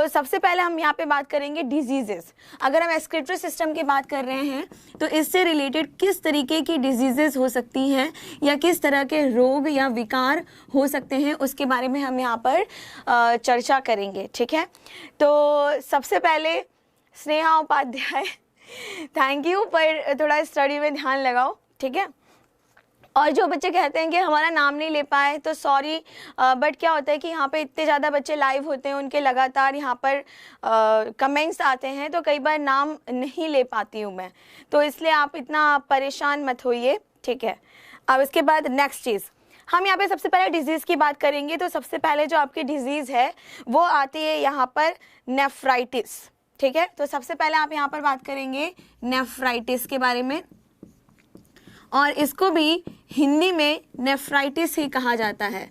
तो सबसे पहले हम यहाँ पे बात करेंगे डिजीजेस। अगर हम एक्सक्रीटरी सिस्टम की बात कर रहे हैं तो इससे रिलेटेड किस तरीके की डिजीजेस हो सकती हैं या किस तरह के रोग या विकार हो सकते हैं उसके बारे में हम यहाँ पर चर्चा करेंगे। ठीक है, तो सबसे पहले स्नेहा उपाध्याय, थैंक यू, पर थोड़ा स्टडी में ध्यान लगाओ। ठीक है, और जो बच्चे कहते हैं कि हमारा नाम नहीं ले पाए तो सॉरी, बट क्या होता है कि यहाँ पे इतने ज़्यादा बच्चे लाइव होते हैं, उनके लगातार यहाँ पर कमेंट्स आते हैं, तो कई बार नाम नहीं ले पाती हूँ मैं, तो इसलिए आप इतना परेशान मत होइए। ठीक है, अब इसके बाद नेक्स्ट चीज़ हम यहाँ पे सबसे पहले डिजीज़ की बात करेंगे। तो सबसे पहले जो आपकी डिजीज़ है वो आती है यहाँ पर नेफ्राइटिस। ठीक है, तो सबसे पहले आप यहाँ पर बात करेंगे नेफ्राइटिस के बारे में, और इसको भी हिंदी में नेफ्राइटिस ही कहा जाता है,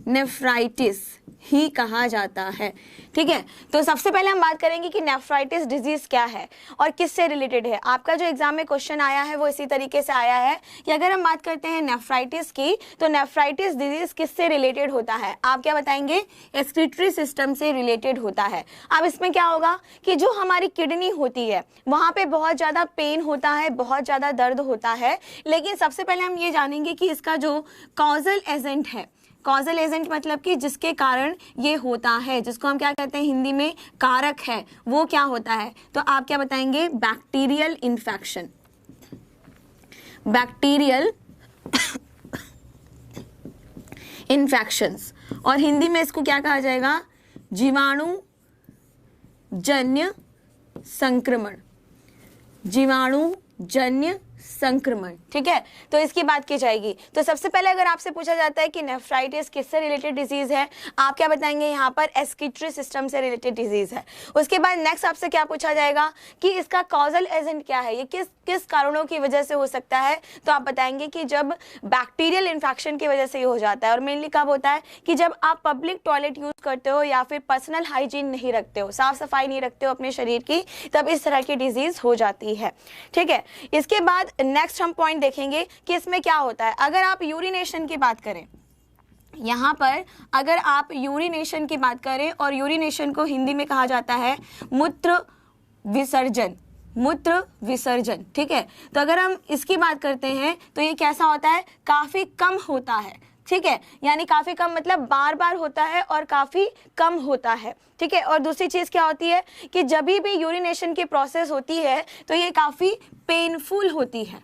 नेफ्राइटिस ही कहा जाता है। ठीक है, तो सबसे पहले हम बात करेंगे कि नेफ्राइटिस डिजीज क्या है और किससे रिलेटेड है। आपका जो एग्जाम में क्वेश्चन आया है वो इसी तरीके से आया है कि अगर हम बात करते हैं नेफ्राइटिस की, तो नेफ्राइटिस डिजीज किससे रिलेटेड होता है। आप क्या बताएंगे, एक्सक्रीटरी सिस्टम से रिलेटेड होता है। अब इसमें क्या होगा कि जो हमारी किडनी होती है वहाँ पे बहुत ज़्यादा पेन होता है, बहुत ज़्यादा दर्द होता है, लेकिन सबसे पहले हम ये जानेंगे कि इसका जो कॉजल एजेंट है, कॉजल एजेंट मतलब कि जिसके कारण ये होता है, जिसको हम क्या कहते हैं हिंदी में कारक है, वो क्या होता है। तो आप क्या बताएंगे, बैक्टीरियल इन्फेक्शन, बैक्टीरियल इन्फेक्शंस, और हिंदी में इसको क्या कहा जाएगा, जीवाणु जन्य संक्रमण, जीवाणु जन्य संक्रमण। ठीक है, तो इसकी बात की जाएगी। तो सबसे पहले अगर आपसे पूछा जाता है कि नेफ्राइटिस किससे रिलेटेड डिजीज है, आप क्या बताएंगे, यहाँ पर एक्सक्रीटरी सिस्टम से रिलेटेड डिजीज है। उसके बाद नेक्स्ट आपसे क्या पूछा जाएगा कि इसका कॉजल एजेंट क्या है, ये किस किस कारणों की वजह से हो सकता है। तो आप बताएंगे कि जब बैक्टीरियल इन्फेक्शन की वजह से ये हो जाता है, और मेनली कब होता है कि जब आप पब्लिक टॉयलेट यूज करते हो या फिर पर्सनल हाइजीन नहीं रखते हो, साफ सफाई नहीं रखते हो अपने शरीर की, तब इस तरह की डिजीज हो जाती है। ठीक है, इसके बाद नेक्स्ट हम पॉइंट देखेंगे कि इसमें क्या होता है। अगर आप यूरिनेशन की बात करें, यहाँ पर अगर आप यूरिनेशन की बात करें, और यूरिनेशन को हिंदी में कहा जाता है मूत्र विसर्जन, मूत्र विसर्जन। ठीक है, तो अगर हम इसकी बात करते हैं तो ये कैसा होता है, काफी कम होता है। ठीक है, यानी काफी कम मतलब बार बार होता है और काफी कम होता है। ठीक है, और दूसरी चीज क्या होती है कि जब भी यूरिनेशन की प्रोसेस होती है तो ये काफी पेनफुल होती है,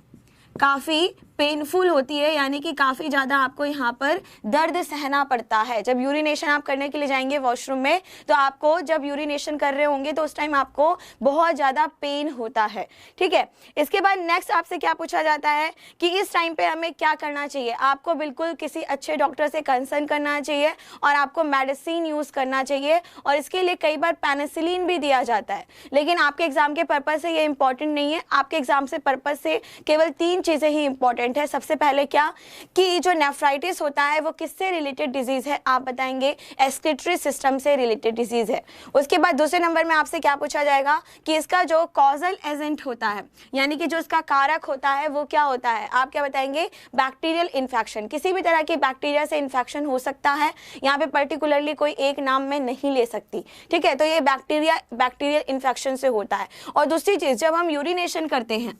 काफी पेनफुल होती है, यानी कि काफ़ी ज़्यादा आपको यहाँ पर दर्द सहना पड़ता है। जब यूरिनेशन आप करने के लिए जाएंगे वॉशरूम में, तो आपको जब यूरिनेशन कर रहे होंगे तो उस टाइम आपको बहुत ज़्यादा पेन होता है। ठीक है, इसके बाद नेक्स्ट आपसे क्या पूछा जाता है कि इस टाइम पे हमें क्या करना चाहिए। आपको बिल्कुल किसी अच्छे डॉक्टर से कंसल्ट करना चाहिए और आपको मेडिसिन यूज़ करना चाहिए, और इसके लिए कई बार पेनिसिलिन भी दिया जाता है, लेकिन आपके एग्जाम के पर्पज़ से ये इंपॉर्टेंट नहीं है। आपके एग्जाम से पर्पज़ से केवल 3 चीज़ें ही इंपॉर्टेंट है। सबसे पहले क्या कि जो नेफ्राइटिस होता है वो किससे रिलेटेड डिजीज है, आप बताएंगे एक्सक्रीटरी सिस्टम से रिलेटेड डिजीज है। उसके बाद दूसरे नंबर में आपसे क्या पूछा जाएगा कि इसका जो कॉजल एजेंट होता है, यानी कि जो इसका कारक होता है वो क्या होता है, आप क्या बताएंगे, बैक्टीरियल इन्फेक्शन। किसी भी तरह की बैक्टीरिया से इन्फेक्शन हो सकता है, यहाँ पे पर्टिकुलरली कोई एक नाम में नहीं ले सकती। ठीक है, तो ये बैक्टीरियल इन्फेक्शन से होता है। और दूसरी चीज, जब हम यूरिनेशन करते हैं,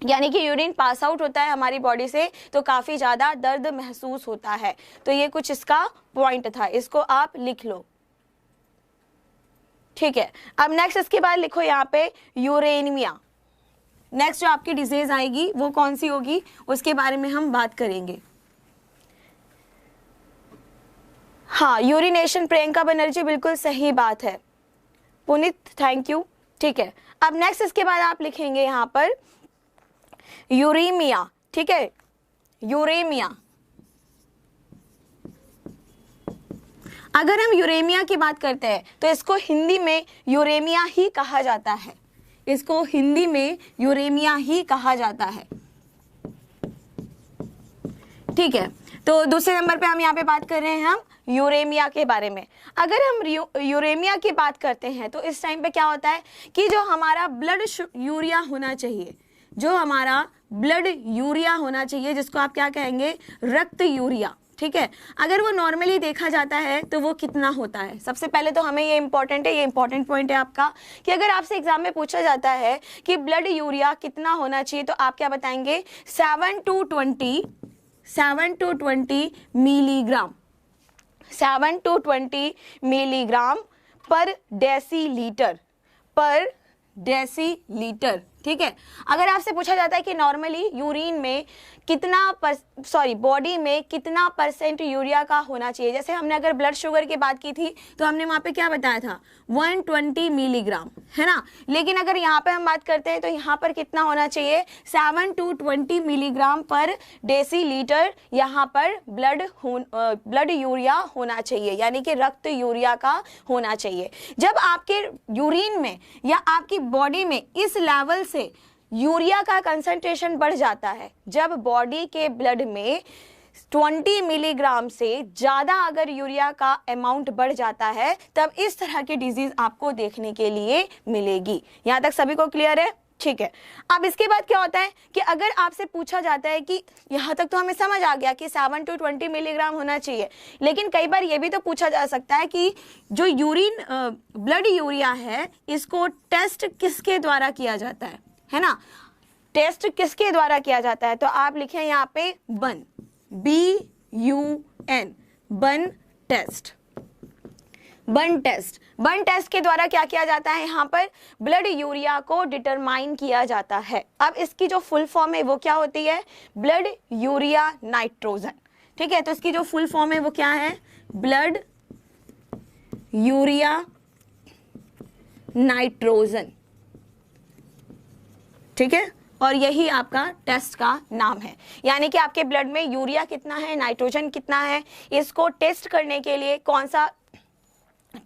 यानी कि यूरिन पास आउट होता है हमारी बॉडी से, तो काफ़ी ज़्यादा दर्द महसूस होता है। तो ये कुछ इसका पॉइंट था, इसको आप लिख लो। ठीक है, अब नेक्स्ट इसके बाद लिखो यहाँ पे यूरेनिया। नेक्स्ट जो आपकी डिजीज आएगी वो कौन सी होगी, उसके बारे में हम बात करेंगे। हाँ, यूरिनेशन, प्रियंका बनर्जी, बिल्कुल सही बात है। Puneet, thank you. ठीक है, अब नेक्स्ट इसके बाद आप लिखेंगे यहाँ पर यूरेमिया। ठीक है, यूरेमिया। अगर हम यूरेमिया की बात करते हैं तो इसको हिंदी में यूरेमिया ही कहा जाता है, इसको हिंदी में यूरेमिया ही कहा जाता है। ठीक है, तो दूसरे नंबर पे हम यहाँ पे बात कर रहे हैं हम यूरेमिया के बारे में। अगर हम यूरेमिया की बात करते हैं तो इस टाइम पे क्या होता है कि जो हमारा ब्लड यूरिया होना चाहिए, जो हमारा ब्लड यूरिया होना चाहिए, जिसको आप क्या कहेंगे, रक्त यूरिया। ठीक है। अगर वो नॉर्मली देखा जाता है तो वो कितना होता है? सबसे पहले तो हमें ये इंपॉर्टेंट है, ये इंपॉर्टेंट पॉइंट है आपका, कि अगर आपसे एग्जाम में पूछा जाता है कि ब्लड यूरिया कितना होना चाहिए, तो आप क्या बताएंगे? 7 to 20 मिलीग्राम, 7 to 20 मिलीग्राम पर डेसीलीटर, ठीक है। अगर आपसे पूछा जाता है कि नॉर्मली यूरिन में बॉडी में कितना % यूरिया का होना चाहिए, जैसे हमने अगर ब्लड शुगर की बात की थी तो हमने वहां पे क्या बताया था? 120 मिलीग्राम, है ना। लेकिन अगर यहाँ पे हम बात करते हैं तो यहाँ पर कितना होना चाहिए? 7 to 20 मिलीग्राम पर डेसीलीटर यहाँ पर ब्लड यूरिया होना चाहिए, यानी कि रक्त यूरिया का होना चाहिए। जब आपके यूरिन में या आपकी बॉडी में इस लेवल से यूरिया का कंसंट्रेशन बढ़ जाता है, जब बॉडी के ब्लड में 20 मिलीग्राम से ज़्यादा अगर यूरिया का अमाउंट बढ़ जाता है, तब इस तरह की डिजीज आपको देखने के लिए मिलेगी। यहाँ तक सभी को क्लियर है? ठीक है। अब इसके बाद क्या होता है कि अगर आपसे पूछा जाता है कि यहाँ तक तो हमें समझ आ गया कि 7 to 20 मिलीग्राम होना चाहिए, लेकिन कई बार ये भी तो पूछा जा सकता है कि जो ब्लड यूरिया है, इसको टेस्ट किसके द्वारा किया जाता है ना। टेस्ट किसके द्वारा किया जाता है? तो आप लिखें यहाँ पे BUN, BUN, BUN टेस्ट। बन टेस्ट के द्वारा क्या किया जाता है? यहाँ पर ब्लड यूरिया को डिटरमाइन किया जाता है। अब इसकी जो फुल फॉर्म है वो क्या होती है? ब्लड यूरिया नाइट्रोजन, ठीक है। तो इसकी जो फुल फॉर्म है वो क्या है? ब्लड यूरिया नाइट्रोजन, ठीक है। और यही आपका टेस्ट का नाम है, यानी कि आपके ब्लड में यूरिया कितना है, नाइट्रोजन कितना है, इसको टेस्ट करने के लिए कौन सा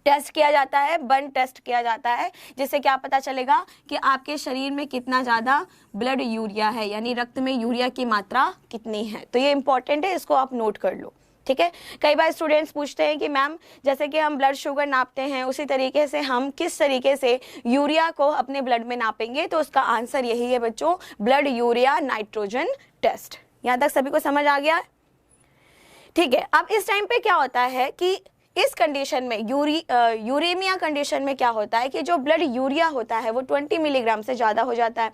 टेस्ट किया जाता है? बन टेस्ट किया जाता है, जिससे क्या पता चलेगा कि आपके शरीर में कितना ज़्यादा ब्लड यूरिया है, यानी रक्त में यूरिया की मात्रा कितनी है। तो ये इंपॉर्टेंट है, इसको आप नोट कर लो, ठीक है। कई बार स्टूडेंट्स पूछते हैं कि मैम जैसे कि हम ब्लड शुगर नापते हैं, उसी तरीके से हम किस तरीके से यूरिया को अपने ब्लड में नापेंगे? तो उसका आंसर यही है बच्चों, ब्लड यूरिया नाइट्रोजन टेस्ट। यहाँ तक सभी को समझ आ गया? ठीक है। अब इस टाइम पे क्या होता है कि इस कंडीशन में यूरेमिया कंडीशन में क्या होता है कि जो ब्लड यूरिया होता है वो 20 मिलीग्राम से ज़्यादा हो जाता है।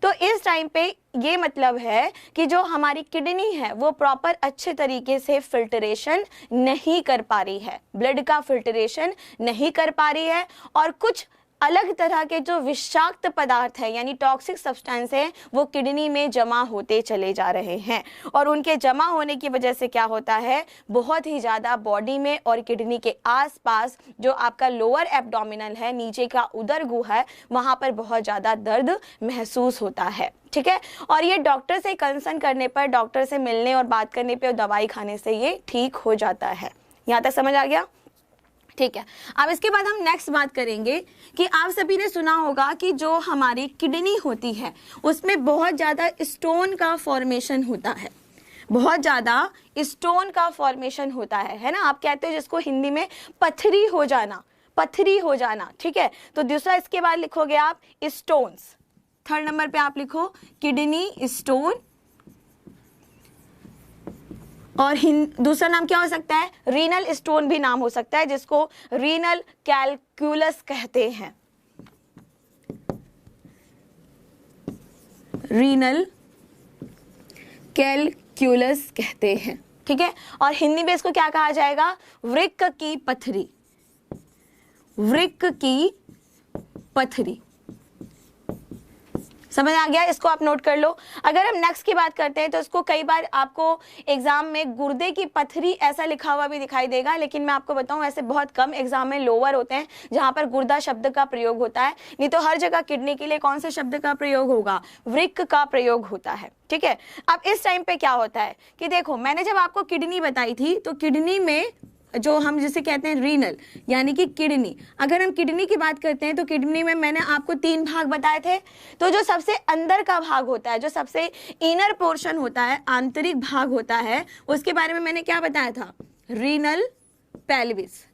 तो इस टाइम पे ये मतलब है कि जो हमारी किडनी है वो प्रॉपर अच्छे तरीके से फिल्टरेशन नहीं कर पा रही है, ब्लड का फिल्टरेशन नहीं कर पा रही है, और कुछ अलग तरह के जो विषाक्त पदार्थ है यानी टॉक्सिक सब्सटेंस है वो किडनी में जमा होते चले जा रहे हैं, और उनके जमा होने की वजह से क्या होता है? बहुत ही ज़्यादा बॉडी में और किडनी के आसपास जो आपका लोअर एब्डोमिनल है, नीचे का उदर गुहा है, वहाँ पर बहुत ज़्यादा दर्द महसूस होता है, ठीक है। और ये डॉक्टर से कंसर्न करने पर, डॉक्टर से मिलने और बात करने पर और दवाई खाने से ये ठीक हो जाता है। यहाँ तक समझ आ गया? ठीक है। अब इसके बाद हम नेक्स्ट बात करेंगे कि आप सभी ने सुना होगा कि जो हमारी किडनी होती है उसमें बहुत ज़्यादा स्टोन का फॉर्मेशन होता है, बहुत ज़्यादा स्टोन का फॉर्मेशन होता है ना। आप कहते हो जिसको हिंदी में पथरी हो जाना, ठीक है। तो दूसरा इसके बाद लिखोगे आप स्टोन्स, थर्ड नंबर पे आप लिखो किडनी स्टोन, और दूसरा नाम क्या हो सकता है? रीनल स्टोन भी नाम हो सकता है, जिसको रीनल कैलकुलस कहते हैं, रीनल कैलकुलस कहते हैं, ठीक है। और हिंदी में इसको क्या कहा जाएगा? वृक्क की पथरी, वृक्क की पथरी। समझ आ गया? इसको आप नोट कर लो। अगर हम नेक्स्ट की बात करते हैं तो इसको कई बार आपको एग्जाम में गुर्दे की पथरी ऐसा लिखा हुआ भी दिखाई देगा, लेकिन मैं आपको बताऊं ऐसे बहुत कम एग्जाम में लोअर होते हैं जहां पर गुर्दा शब्द का प्रयोग होता है, नहीं तो हर जगह किडनी के लिए कौन से शब्द का प्रयोग होगा? वृक्क का प्रयोग होता है, ठीक है। अब इस टाइम पे क्या होता है कि देखो, मैंने जब आपको किडनी बताई थी तो किडनी में जो हम जिसे कहते हैं रीनल यानी कि किडनी, अगर हम किडनी की बात करते हैं तो किडनी में मैंने आपको 3 भाग बताए थे। तो जो सबसे अंदर का भाग होता है, जो सबसे इनर पोर्शन होता है, आंतरिक भाग होता है, उसके बारे में मैंने क्या बताया था? रीनल पेल्विस,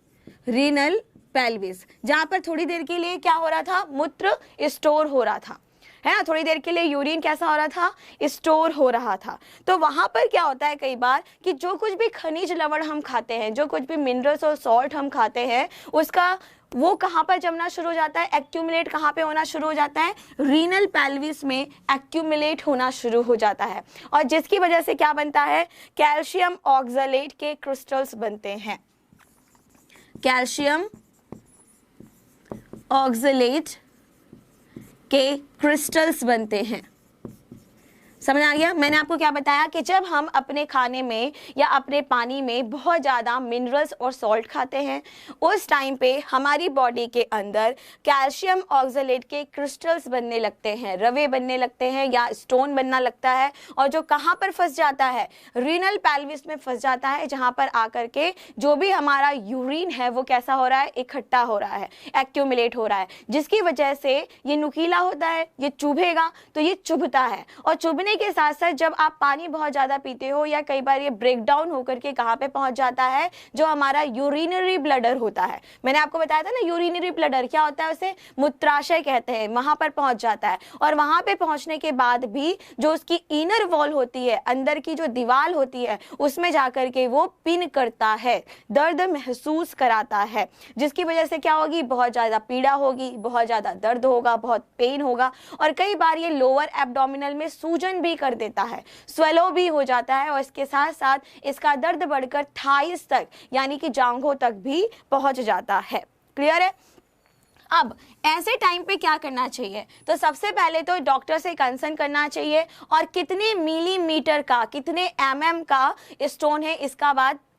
रीनल पेल्विस, जहां पर थोड़ी देर के लिए क्या हो रहा था? मूत्र स्टोर हो रहा था, है ना, थोड़ी देर के लिए यूरिन कैसा हो रहा था, स्टोर हो रहा था। तो वहां पर क्या होता है कई बार कि जो कुछ भी खनिज लवण हम खाते हैं, जो कुछ भी मिनरल्स और सॉल्ट हम खाते हैं, उसका वो कहाँ पर जमना शुरू हो जाता है, एक्यूमुलेट कहाँ पे होना शुरू हो जाता है, रीनल पेल्विस में एक्यूमुलेट होना शुरू हो जाता है। और जिसकी वजह से क्या बनता है, कैल्शियम ऑक्सलेट के क्रिस्टल्स बनते हैं, कैल्शियम ऑक्सलेट के क्रिस्टल्स बनते हैं। समझ आ गया? मैंने आपको क्या बताया कि जब हम अपने खाने में या अपने पानी में बहुत ज़्यादा मिनरल्स और सॉल्ट खाते हैं, उस टाइम पे हमारी बॉडी के अंदर कैल्शियम ऑक्सलेट के क्रिस्टल्स बनने लगते हैं, रवे बनने लगते हैं या स्टोन बनना लगता है। और जो कहाँ पर फंस जाता है, रीनल पेल्विस में फंस जाता है, जहाँ पर आकर के जो भी हमारा यूरिन है वो कैसा हो रहा है, इकट्ठा हो रहा है, एक्यूमुलेट हो रहा है, जिसकी वजह से ये नुकीला होता है, ये चुभेगा तो ये चुभता है। और चुभने के साथ साथ जब आप पानी बहुत ज्यादा पीते हो या कई बार ये ब्रेक डाउन होकर के कहाँ पे पहुंच जाता है, जो हमारा यूरिनरी ब्लडर होता है, मैंने आपको बताया था ना, यूरिनरी ब्लडर क्या होता है, उसे मूत्राशय कहते हैं, वहां पर पहुंच जाता है। और वहां पे पहुंचने के बाद भी जो उसकी इनर वॉल होती है, अंदर की जो दीवार होती है, उसमें जाकर के वो पिन करता है, दर्द महसूस कराता है, जिसकी वजह से क्या होगी, बहुत ज्यादा पीड़ा होगी, बहुत ज्यादा दर्द होगा, बहुत पेन होगा। और कई बार ये लोअर एब्डोमिनल में सूजन भी कर देता है, स्वेलो भी हो जाता है, और इसके साथ साथ इसका दर्द बढ़कर थाइस तक यानी कि जांघों तक भी पहुंच जाता है। क्लियर है? अब ऐसे टाइम पे क्या करना चाहिए, तो सबसे पहले तो डॉक्टर से कंसल्ट करना चाहिए, और कितने मिलीमीटर का, कितने mm का स्टोन है,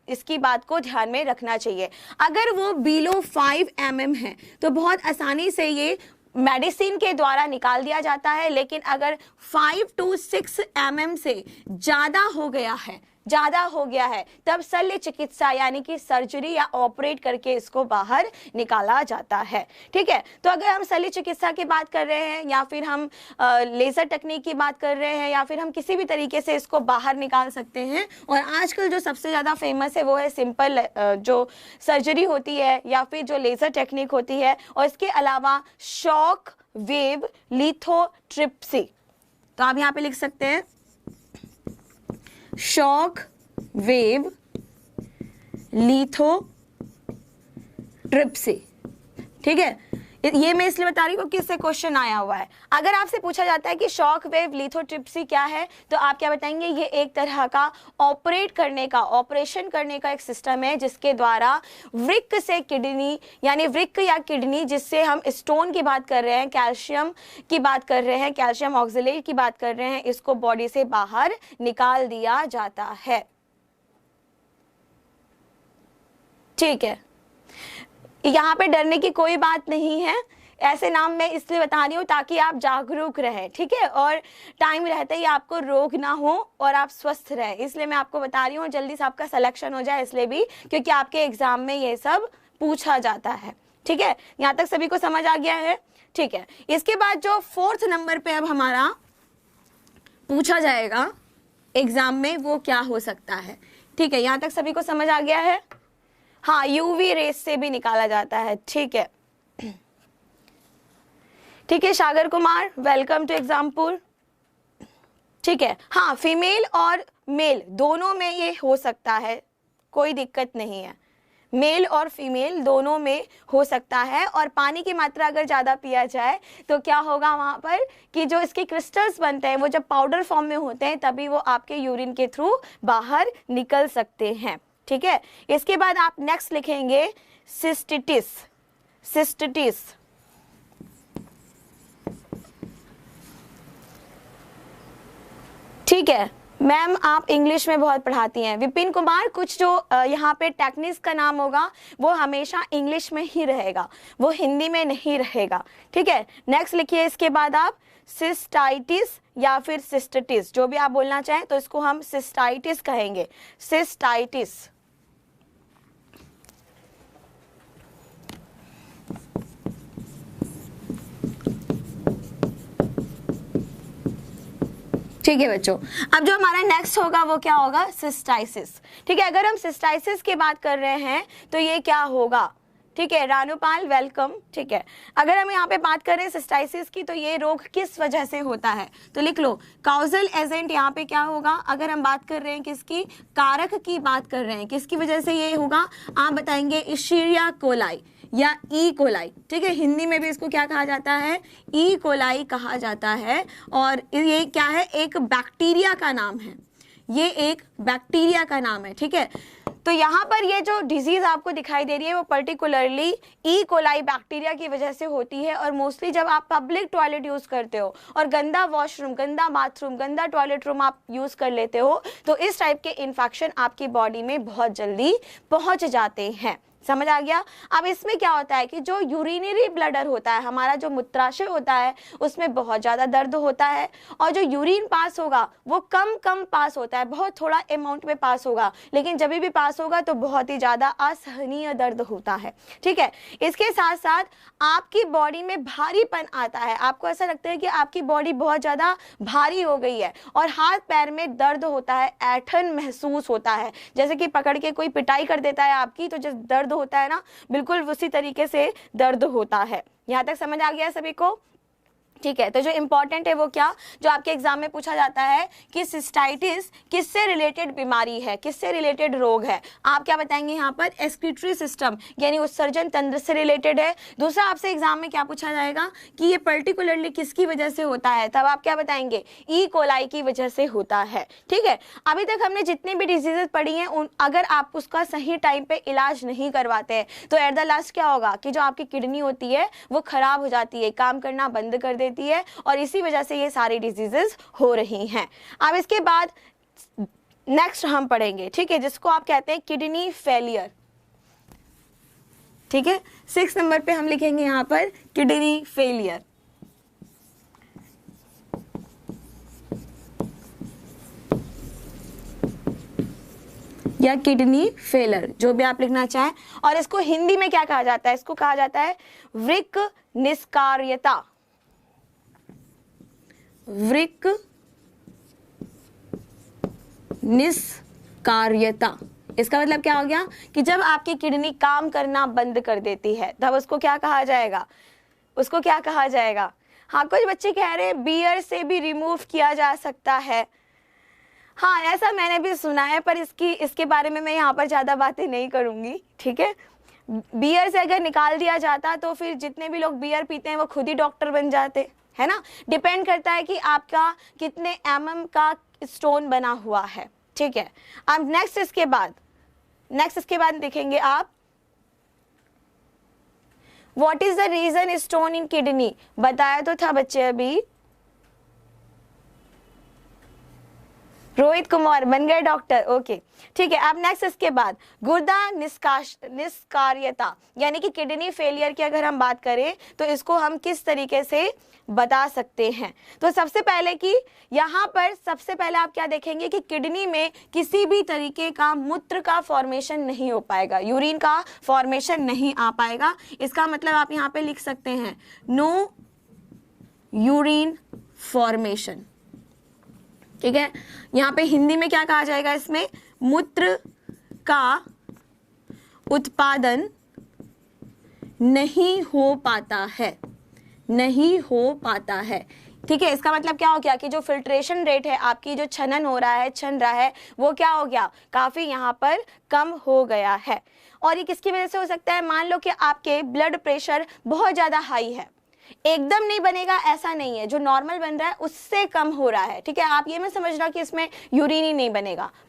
इसकी बात को ध्यान में रखना चाहिए। अगर वो बिलो 5 mm है तो बहुत आसानी से ये मेडिसिन के द्वारा निकाल दिया जाता है। लेकिन अगर 5 to 6 mm से ज़्यादा हो गया है तब शल्य चिकित्सा यानी कि सर्जरी या ऑपरेट करके इसको बाहर निकाला जाता है। ठीक है, तो अगर हम शल्य चिकित्सा की बात कर रहे हैं या फिर हम लेजर टेक्निक की बात कर रहे हैं या फिर हम किसी भी तरीके से इसको बाहर निकाल सकते हैं। और आजकल जो सबसे ज़्यादा फेमस है वो है सिंपल जो सर्जरी होती है या फिर जो लेजर टेक्निक होती है, और इसके अलावा शॉक वेव लिथोट्रिप्सी। तो आप यहाँ पे लिख सकते हैं शॉक वेव लिथोट्रिप्सी। ठीक है, ये मैं इसलिए बता रही हूँ किससे क्वेश्चन आया हुआ है। अगर आपसे पूछा जाता है कि शॉक वेव लिथोट्रिप्सी क्या है, तो आप क्या बताएंगे, ये एक तरह का ऑपरेशन करने का एक सिस्टम है, जिसके द्वारा वृक्क से किडनी, यानी वृक्क या किडनी, जिससे हम स्टोन की बात कर रहे हैं, कैल्शियम की बात कर रहे हैं, कैल्शियम ऑक्सलेट की बात कर रहे हैं, इसको बॉडी से बाहर निकाल दिया जाता है। ठीक है, यहाँ पे डरने की कोई बात नहीं है। ऐसे नाम मैं इसलिए बता रही हूँ ताकि आप जागरूक रहें, ठीक है, और टाइम रहते ही आपको रोग ना हो और आप स्वस्थ रहें, इसलिए मैं आपको बता रही हूँ, जल्दी से आपका सिलेक्शन हो जाए इसलिए भी, क्योंकि आपके एग्जाम में ये सब पूछा जाता है। ठीक है, यहाँ तक सभी को समझ आ गया है? ठीक है, इसके बाद जो 4th नंबर पे अब हमारा पूछा जाएगा एग्जाम में वो क्या हो सकता है। ठीक है, यहाँ तक सभी को समझ आ गया है? हाँ, यूवी रेस से भी निकाला जाता है। ठीक है, ठीक है सागर कुमार, वेलकम टू एग्जामपुर। ठीक है, हाँ, फीमेल और मेल दोनों में ये हो सकता है, कोई दिक्कत नहीं है, मेल और फीमेल दोनों में हो सकता है। और पानी की मात्रा अगर ज़्यादा पिया जाए तो क्या होगा वहाँ पर कि जो इसके क्रिस्टल्स बनते हैं वो जब पाउडर फॉर्म में होते हैं तभी वो आपके यूरिन के थ्रू बाहर निकल सकते हैं। ठीक है, इसके बाद आप नेक्स्ट लिखेंगे सिस्टिटिस। ठीक है मैम, आप इंग्लिश में बहुत पढ़ाती हैं। विपिन कुमार, कुछ जो यहाँ पे टेक्निक्स का नाम होगा वो हमेशा इंग्लिश में ही रहेगा, वो हिंदी में नहीं रहेगा। ठीक है, नेक्स्ट लिखिए इसके बाद आप सिस्टाइटिस या फिर सिस्टिटिस, जो भी आप बोलना चाहें, तो इसको हम सिस्टाइटिस कहेंगे, सिस्टाइटिस। ठीक है बच्चों, अब जो हमारा नेक्स्ट होगा वो क्या होगा, सिस्टाइसिस। ठीक है, अगर हम सिस्टाइसिस की बात कर रहे हैं तो ये क्या होगा, ठीक है रानूपाल, वेलकम। ठीक है, अगर हम यहाँ पे बात करें सिस्टाइसिस की, तो ये रोग किस वजह से होता है, तो लिख लो काउजल एजेंट यहाँ पे क्या होगा, अगर हम बात कर रहे हैं किसकी, कारक की बात कर रहे हैं, किसकी वजह से ये होगा, आप बताएंगे इशीरिया कोलाई या ई कोलाई। ठीक है, हिंदी में भी इसको क्या कहा जाता है, ई कोलाई कहा जाता है। और ये क्या है, एक बैक्टीरिया का नाम है, ये एक बैक्टीरिया का नाम है। ठीक है, तो यहाँ पर ये जो डिजीज आपको दिखाई दे रही है वो पर्टिकुलरली ई कोलाई बैक्टीरिया की वजह से होती है। और मोस्टली जब आप पब्लिक टॉयलेट यूज करते हो और गंदा वॉशरूम, गंदा बाथरूम, गंदा टॉयलेट रूम आप यूज कर लेते हो, तो इस टाइप के इन्फेक्शन आपकी बॉडी में बहुत जल्दी पहुंच जाते हैं। समझ आ गया। अब इसमें क्या होता है कि जो यूरिनरी ब्लडर होता है, हमारा जो मूत्राशय होता है, उसमें बहुत ज़्यादा दर्द होता है, और जो यूरिन पास होगा वो कम कम पास होता है, बहुत थोड़ा अमाउंट में पास होगा, लेकिन जब भी पास होगा तो बहुत ही ज़्यादा असहनीय दर्द होता है। ठीक है, इसके साथ साथ आपकी बॉडी में भारीपन आता है, आपको ऐसा लगता है कि आपकी बॉडी बहुत ज़्यादा भारी हो गई है, और हाथ पैर में दर्द होता है, ऐंठन महसूस होता है, जैसे कि पकड़ के कोई पिटाई कर देता है आपकी, तो जब दर्द होता है ना, बिल्कुल उसी तरीके से दर्द होता है। यहां तक समझ आ गया सभी को। ठीक है, तो जो इंपॉर्टेंट है वो क्या, जो आपके एग्जाम में पूछा जाता है कि सिस्टाइटिस किससे रिलेटेड बीमारी है, किससे रिलेटेड रोग है, आप क्या बताएंगे यहाँ पर, एक्सक्रीटरी सिस्टम यानी उत्सर्जन तंत्र से रिलेटेड है। दूसरा आपसे एग्जाम में क्या पूछा जाएगा कि ये पर्टिकुलरली किसकी वजह से होता है, तब आप क्या बताएंगे, ई कोलाई की वजह से होता है। ठीक है, अभी तक हमने जितनी भी डिजीजेज पढ़ी हैं, अगर आप उसका सही टाइम पे इलाज नहीं करवाते हैं तो एट द लास्ट क्या होगा कि जो आपकी किडनी होती है वो खराब हो जाती है, काम करना बंद कर देती है, और इसी वजह से ये सारी डिजीजेस हो रही हैं। अब इसके बाद नेक्स्ट हम पढ़ेंगे, ठीक है, जिसको आप कहते हैं किडनी फेलियर। ठीक है, 6 नंबर पे हम लिखेंगे यहां पर किडनी फेलियर। या किडनी फेलर, जो भी आप लिखना चाहें। और इसको हिंदी में क्या कहा जाता है, इसको कहा जाता है वृक्क निष्कार्यता। वृक्क निष्कार्यता, इसका मतलब क्या हो गया कि जब आपकी किडनी काम करना बंद कर देती है तब उसको क्या कहा जाएगा, उसको क्या कहा जाएगा। हाँ, कुछ बच्चे कह रहे हैं बियर से भी रिमूव किया जा सकता है। हाँ, ऐसा मैंने भी सुना है, पर इसके बारे में मैं यहाँ पर ज़्यादा बातें नहीं करूँगी। ठीक है, बियर से अगर निकाल दिया जाता तो फिर जितने भी लोग बियर पीते हैं वो खुद ही डॉक्टर बन जाते, है ना। डिपेंड करता है कि आपका कितने mm का स्टोन बना हुआ है। ठीक है, अब नेक्स्ट इसके बाद देखेंगे आप, what is the reason stone in kidney, बताया तो था बच्चे अभी। रोहित कुमार बन गए डॉक्टर, ओके। ठीक है, अब नेक्स्ट इसके बाद गुर्दा निष्कार्यता यानी कि किडनी फेलियर की अगर हम बात करें तो इसको हम किस तरीके से बता सकते हैं। तो सबसे पहले आप क्या देखेंगे कि किडनी में किसी भी तरीके का मूत्र का फॉर्मेशन नहीं हो पाएगा, यूरिन का फॉर्मेशन नहीं आ पाएगा। इसका मतलब आप यहाँ पे लिख सकते हैं नो यूरिन फॉर्मेशन। ठीक है, यहाँ पे हिंदी में क्या कहा जाएगा, इसमें मूत्र का उत्पादन नहीं हो पाता है, नहीं हो पाता है। ठीक है, इसका मतलब क्या हो गया कि जो फिल्ट्रेशन रेट है, आपकी जो छन रहा है वो क्या हो गया, काफी यहाँ पर कम हो गया है। और ये किसकी वजह से हो सकता है, मान लो कि आपके ब्लड प्रेशर बहुत ज्यादा हाई है, एकदम नहीं बनेगा ऐसा नहीं है, जो नॉर्मल बन रहा है उससे कम हो रहा है। ठीक है, आप ये मत समझना कि इसमें यूरिन ही नहीं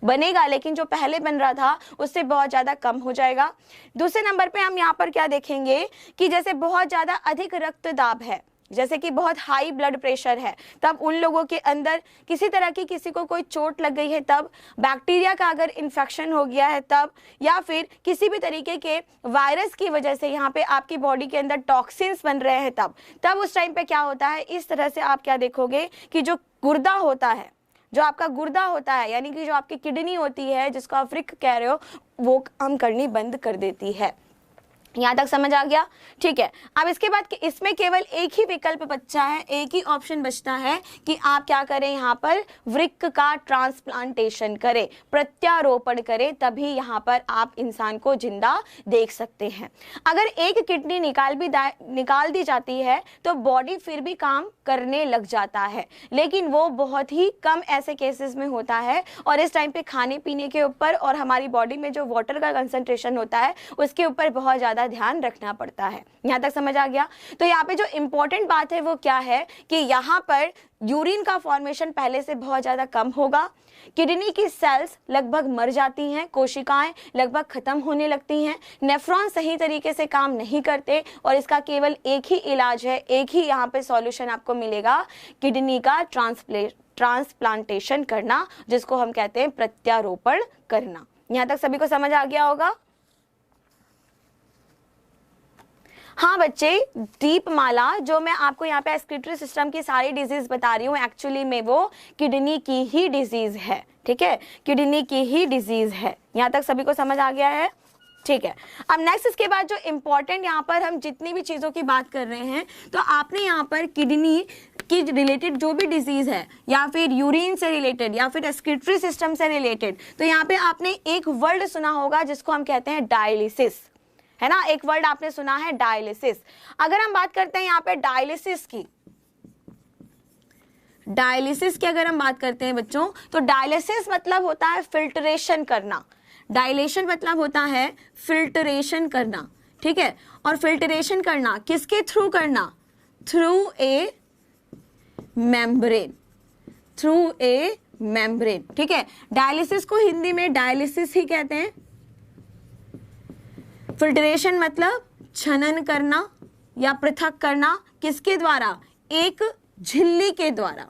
बनेगा, लेकिन जो पहले बन रहा था उससे बहुत ज्यादा कम हो जाएगा। दूसरे नंबर पे हम यहाँ पर क्या देखेंगे कि जैसे बहुत ज्यादा अधिक रक्तदाब है, जैसे कि बहुत हाई ब्लड प्रेशर है, तब उन लोगों के अंदर किसी तरह की किसी को कोई चोट लग गई है तब, बैक्टीरिया का अगर इन्फेक्शन हो गया है तब, या फिर किसी भी तरीके के वायरस की वजह से यहाँ पे आपकी बॉडी के अंदर टॉक्सिन्स बन रहे हैं तब उस टाइम पे क्या होता है, इस तरह से आप क्या देखोगे कि जो गुर्दा होता है, जो आपका गुर्दा होता है यानी कि जो आपकी किडनी होती है जिसको आप वृक्क कह रहे हो, वो काम करनी बंद कर देती है। यहाँ तक समझ आ गया? ठीक है। अब इसके बाद इसमें केवल एक ही विकल्प बचा है, एक ही ऑप्शन बचता है कि आप क्या करें, यहाँ पर वृक्क का ट्रांसप्लांटेशन करें, प्रत्यारोपण करें, तभी यहाँ पर आप इंसान को जिंदा देख सकते हैं। अगर एक किडनी निकाल दी जाती है तो बॉडी फिर भी काम करने लग जाता है, लेकिन वो बहुत ही कम ऐसे केसेस में होता है, और इस टाइम पे खाने पीने के ऊपर और हमारी बॉडी में जो वाटर का कंसंट्रेशन होता है उसके ऊपर बहुत ज़्यादा ध्यान रखना पड़ता है। यहाँ तक समझ आ गया? तो यहाँ पे जो इंपॉर्टेंट बात है वो क्या है कि यहाँ पर यूरिन का फॉर्मेशन पहले से बहुत ज़्यादा कम होगा, किडनी की सेल्स लगभग मर जाती हैं, कोशिकाएं लगभग खत्म होने लगती हैं, नेफ्रॉन सही तरीके से काम नहीं करते, और इसका केवल एक ही इलाज है, एक ही यहाँ पे सॉल्यूशन आपको मिलेगा, किडनी का ट्रांसप्लांटेशन करना, जिसको हम कहते हैं प्रत्यारोपण करना। यहाँ तक सभी को समझ आ गया होगा? हाँ बच्चे, दीपमाला जो मैं आपको यहाँ पे एक्सक्रीटरी सिस्टम की सारी डिजीज बता रही हूँ, एक्चुअली में वो किडनी की ही डिजीज है। ठीक है, किडनी की ही डिजीज है। यहाँ तक सभी को समझ आ गया है? ठीक है। अब नेक्स्ट इसके बाद जो इम्पोर्टेंट यहाँ पर हम जितनी भी चीज़ों की बात कर रहे हैं, तो आपने यहाँ पर किडनी की रिलेटेड जो भी डिजीज है, या फिर यूरिन से रिलेटेड, या फिर एक्सक्रीटरी सिस्टम से रिलेटेड, तो यहाँ पे आपने एक वर्ड सुना होगा जिसको हम कहते हैं डायलिसिस, है ना? एक वर्ड आपने सुना है डायलिसिस। अगर हम बात करते हैं यहाँ पे डायलिसिस की अगर हम बात करते हैं बच्चों, तो डायलिसिस मतलब होता है फिल्ट्रेशन करना। डायलेशन मतलब होता है फिल्ट्रेशन करना। ठीक है, और फिल्ट्रेशन करना किसके थ्रू करना? Through a membrane, through a membrane. ठीक है, डायलिसिस को हिंदी में डायलिसिस ही कहते हैं। फिल्ट्रेशन मतलब छनन करना या पृथक करना, किसके द्वारा? एक झिल्ली के द्वारा,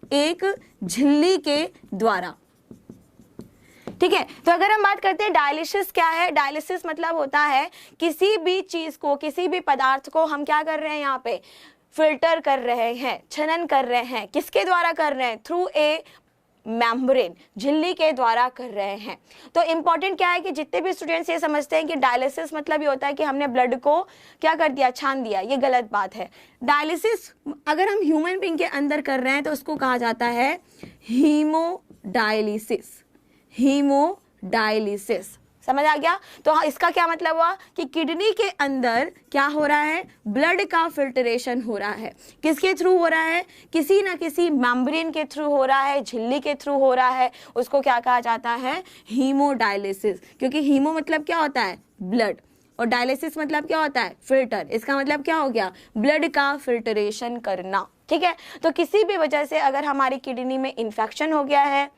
एक झिल्ली के द्वारा। ठीक है, तो अगर हम बात करते हैं डायलिसिस क्या है, डायलिसिस मतलब होता है किसी भी चीज को, किसी भी पदार्थ को हम क्या कर रहे हैं, यहाँ पे फिल्टर कर रहे हैं, छनन कर रहे हैं, किसके द्वारा कर रहे हैं? थ्रू ए मेम्ब्रेन, झिल्ली के द्वारा कर रहे हैं। तो इंपॉर्टेंट क्या है कि जितने भी स्टूडेंट्स ये समझते हैं कि डायलिसिस मतलब ये होता है कि हमने ब्लड को क्या कर दिया, छान दिया, ये गलत बात है। डायलिसिस अगर हम ह्यूमन बीइंग के अंदर कर रहे हैं तो उसको कहा जाता है हीमोडायलिसिस, हीमोडायलिसिस। समझ आ गया? तो इसका क्या मतलब हुआ कि किडनी के अंदर क्या हो रहा है, ब्लड का फिल्ट्रेशन हो रहा है। किसके थ्रू हो रहा है? किसी ना किसी मेम्ब्रेन के थ्रू हो रहा है, झिल्ली के थ्रू हो रहा है। उसको क्या कहा जाता है? हीमोडायलिसिस। क्योंकि हीमो मतलब क्या होता है? ब्लड, और डायलिसिस मतलब क्या होता है? फिल्टर। इसका मतलब क्या हो गया? ब्लड का फिल्ट्रेशन करना। ठीक है, तो किसी भी वजह से अगर हमारी किडनी में इंफेक्शन हो गया है,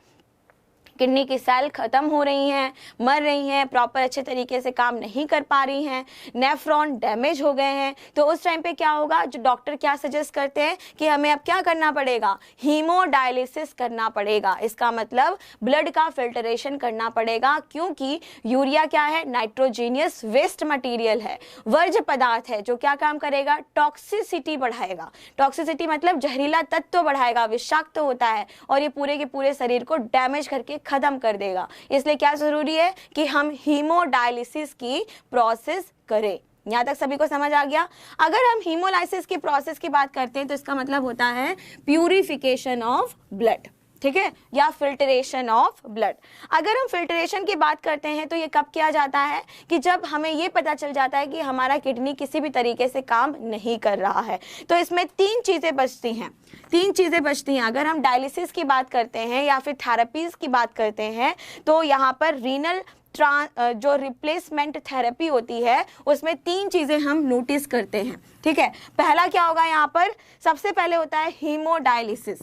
किडनी की सेल खत्म हो रही हैं, मर रही हैं, प्रॉपर अच्छे तरीके से काम नहीं कर पा रही हैं, नेफ्रॉन डैमेज हो गए हैं, तो उस टाइम पे क्या होगा? जो डॉक्टर क्या सजेस्ट करते हैं कि हमें अब क्या करना पड़ेगा? हीमोडायलिसिस करना पड़ेगा। इसका मतलब ब्लड का फिल्ट्रेशन करना पड़ेगा, क्योंकि यूरिया क्या है? नाइट्रोजीनियस वेस्ट मटीरियल है, वर्ज्य पदार्थ है, जो क्या काम करेगा? टॉक्सिसिटी बढ़ाएगा। टॉक्सिसिटी मतलब जहरीला तत्व बढ़ाएगा, विषाक्त होता है, और ये पूरे के पूरे शरीर को डैमेज करके खत्म कर देगा। इसलिए क्या जरूरी है कि हम हीमोडायलिसिस की प्रोसेस करें। यहां तक सभी को समझ आ गया? अगर हम हीमोलाइसिस की प्रोसेस की बात करते हैं तो इसका मतलब होता है प्यूरिफिकेशन ऑफ ब्लड। ठीक है, या फिल्ट्रेशन ऑफ ब्लड। अगर हम फिल्ट्रेशन की बात करते हैं तो ये कब किया जाता है? कि जब हमें ये पता चल जाता है कि हमारा किडनी किसी भी तरीके से काम नहीं कर रहा है। तो इसमें तीन चीजें बचती हैं, तीन चीजें बचती हैं। अगर हम डायलिसिस की बात करते हैं या फिर थेरेपीज की बात करते हैं, तो यहाँ पर रीनल जो रिप्लेसमेंट थेरेपी होती है उसमें तीन चीजें हम नोटिस करते हैं। ठीक है, पहला क्या होगा? यहाँ पर सबसे पहले होता है हीमोडायलिसिस,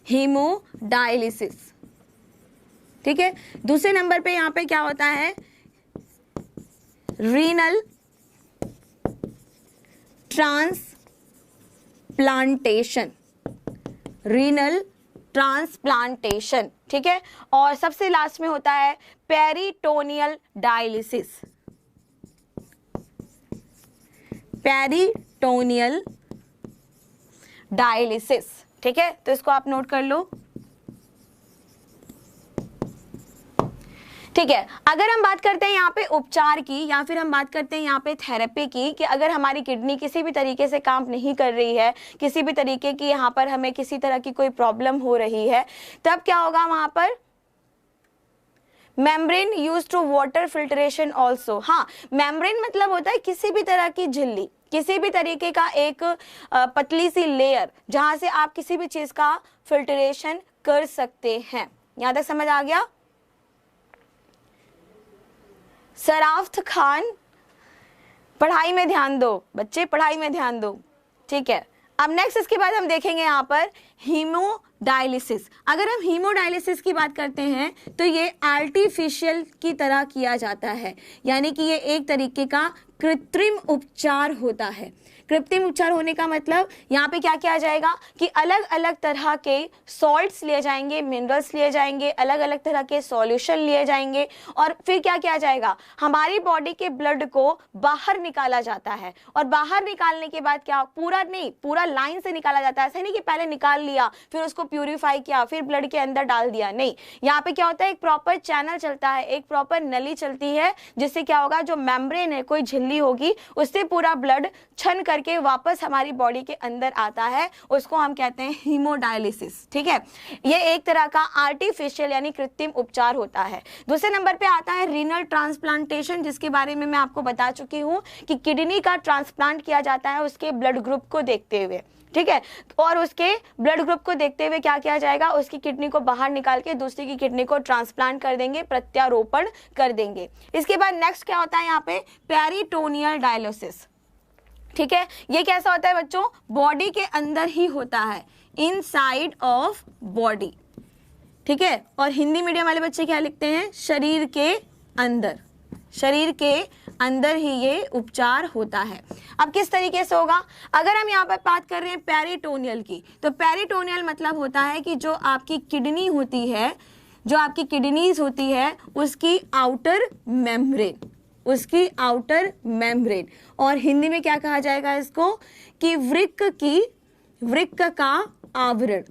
हीमोडायलिसिस। ठीक है, दूसरे नंबर पे यहां पे क्या होता है? Renal transplantation, renal transplantation. ठीक है, और सबसे लास्ट में होता है पेरिटोनियल डायलिसिस, पेरिटोनियल डायलिसिस। ठीक है, तो इसको आप नोट कर लो। ठीक है, अगर हम बात करते हैं यहाँ पे उपचार की, या फिर हम बात करते हैं यहाँ पे थेरेपी की, कि अगर हमारी किडनी किसी भी तरीके से काम नहीं कर रही है, किसी भी तरीके की यहाँ पर हमें किसी तरह की कोई प्रॉब्लम हो रही है, तब क्या होगा वहां पर, membrane use to water filtration also. हाँ, मेम्ब्रेन मतलब होता है किसी भी तरह की झिल्ली, किसी भी तरीके का एक पतली सी लेयर जहां से आप किसी भी चीज का फिल्ट्रेशन कर सकते हैं। यहां तक समझ आ गया? सराफ्त खान, पढ़ाई में ध्यान दो बच्चे, पढ़ाई में ध्यान दो, ठीक है। अब नेक्स्ट इसके बाद हम देखेंगे यहाँ पर हीमोडायलिसिस। अगर हम हीमोडायलिसिस की बात करते हैं तो ये आर्टिफिशियल की तरह किया जाता है, यानी कि ये एक तरीके का कृत्रिम उपचार होता है। कृत्रिम उपचार होने का मतलब यहाँ पे क्या किया जाएगा कि अलग अलग तरह के सॉल्ट्स लिए जाएंगे, मिनरल्स लिए जाएंगे, अलग अलग तरह के सॉल्यूशन लिए जाएंगे, और फिर क्या किया जाएगा, हमारी बॉडी के ब्लड को बाहर निकाला जाता है। और बाहर निकालने के बाद क्या, पूरा नहीं, पूरा लाइन से निकाला जाता है। ऐसा नहीं कि पहले निकाल लिया फिर उसको प्यूरिफाई किया फिर ब्लड के अंदर डाल दिया, नहीं। यहाँ पे क्या होता है, एक प्रॉपर चैनल चलता है, एक प्रॉपर नली चलती है, जिससे क्या होगा, जो मेम्ब्रेन है, कोई झिल्ली होगी, उससे पूरा ब्लड छन करके वापस हमारी बॉडी के अंदर आता है। उसको हम कहते हैं हीमोडायलिसिस, ठीक है। ये एक तरह का आर्टिफिशियल यानी कृत्रिम उपचार होता है। दूसरे नंबर पे आता है रीनल ट्रांसप्लांटेशन, जिसके बारे में मैं आपको बता चुकी हूँ कि किडनी का ट्रांसप्लांट किया जाता है उसके ब्लड ग्रुप को देखते हुए, ठीक है। और उसके ब्लड ग्रुप को देखते हुए क्या किया जाएगा, उसकी किडनी को बाहर निकाल के दूसरी की किडनी को ट्रांसप्लांट कर देंगे, प्रत्यारोपण कर देंगे। इसके बाद नेक्स्ट क्या होता है यहाँ पे, पेरिटोनियल डायलिसिस, ठीक है। ये कैसा होता है बच्चों, बॉडी के अंदर ही होता है, इनसाइड ऑफ बॉडी, ठीक है। और हिंदी मीडियम वाले बच्चे क्या लिखते हैं, शरीर के अंदर, शरीर के अंदर ही ये उपचार होता है। अब किस तरीके से होगा, अगर हम यहाँ पर बात कर रहे हैं पेरिटोनियल की, तो पेरिटोनियल मतलब होता है कि जो आपकी किडनी होती है, जो आपकी किडनीज होती है, उसकी आउटर मेम्ब्रेन, उसकी आउटर मेम्ब्रेन, और हिंदी में क्या कहा जाएगा इसको, कि वृक्क का आवरण,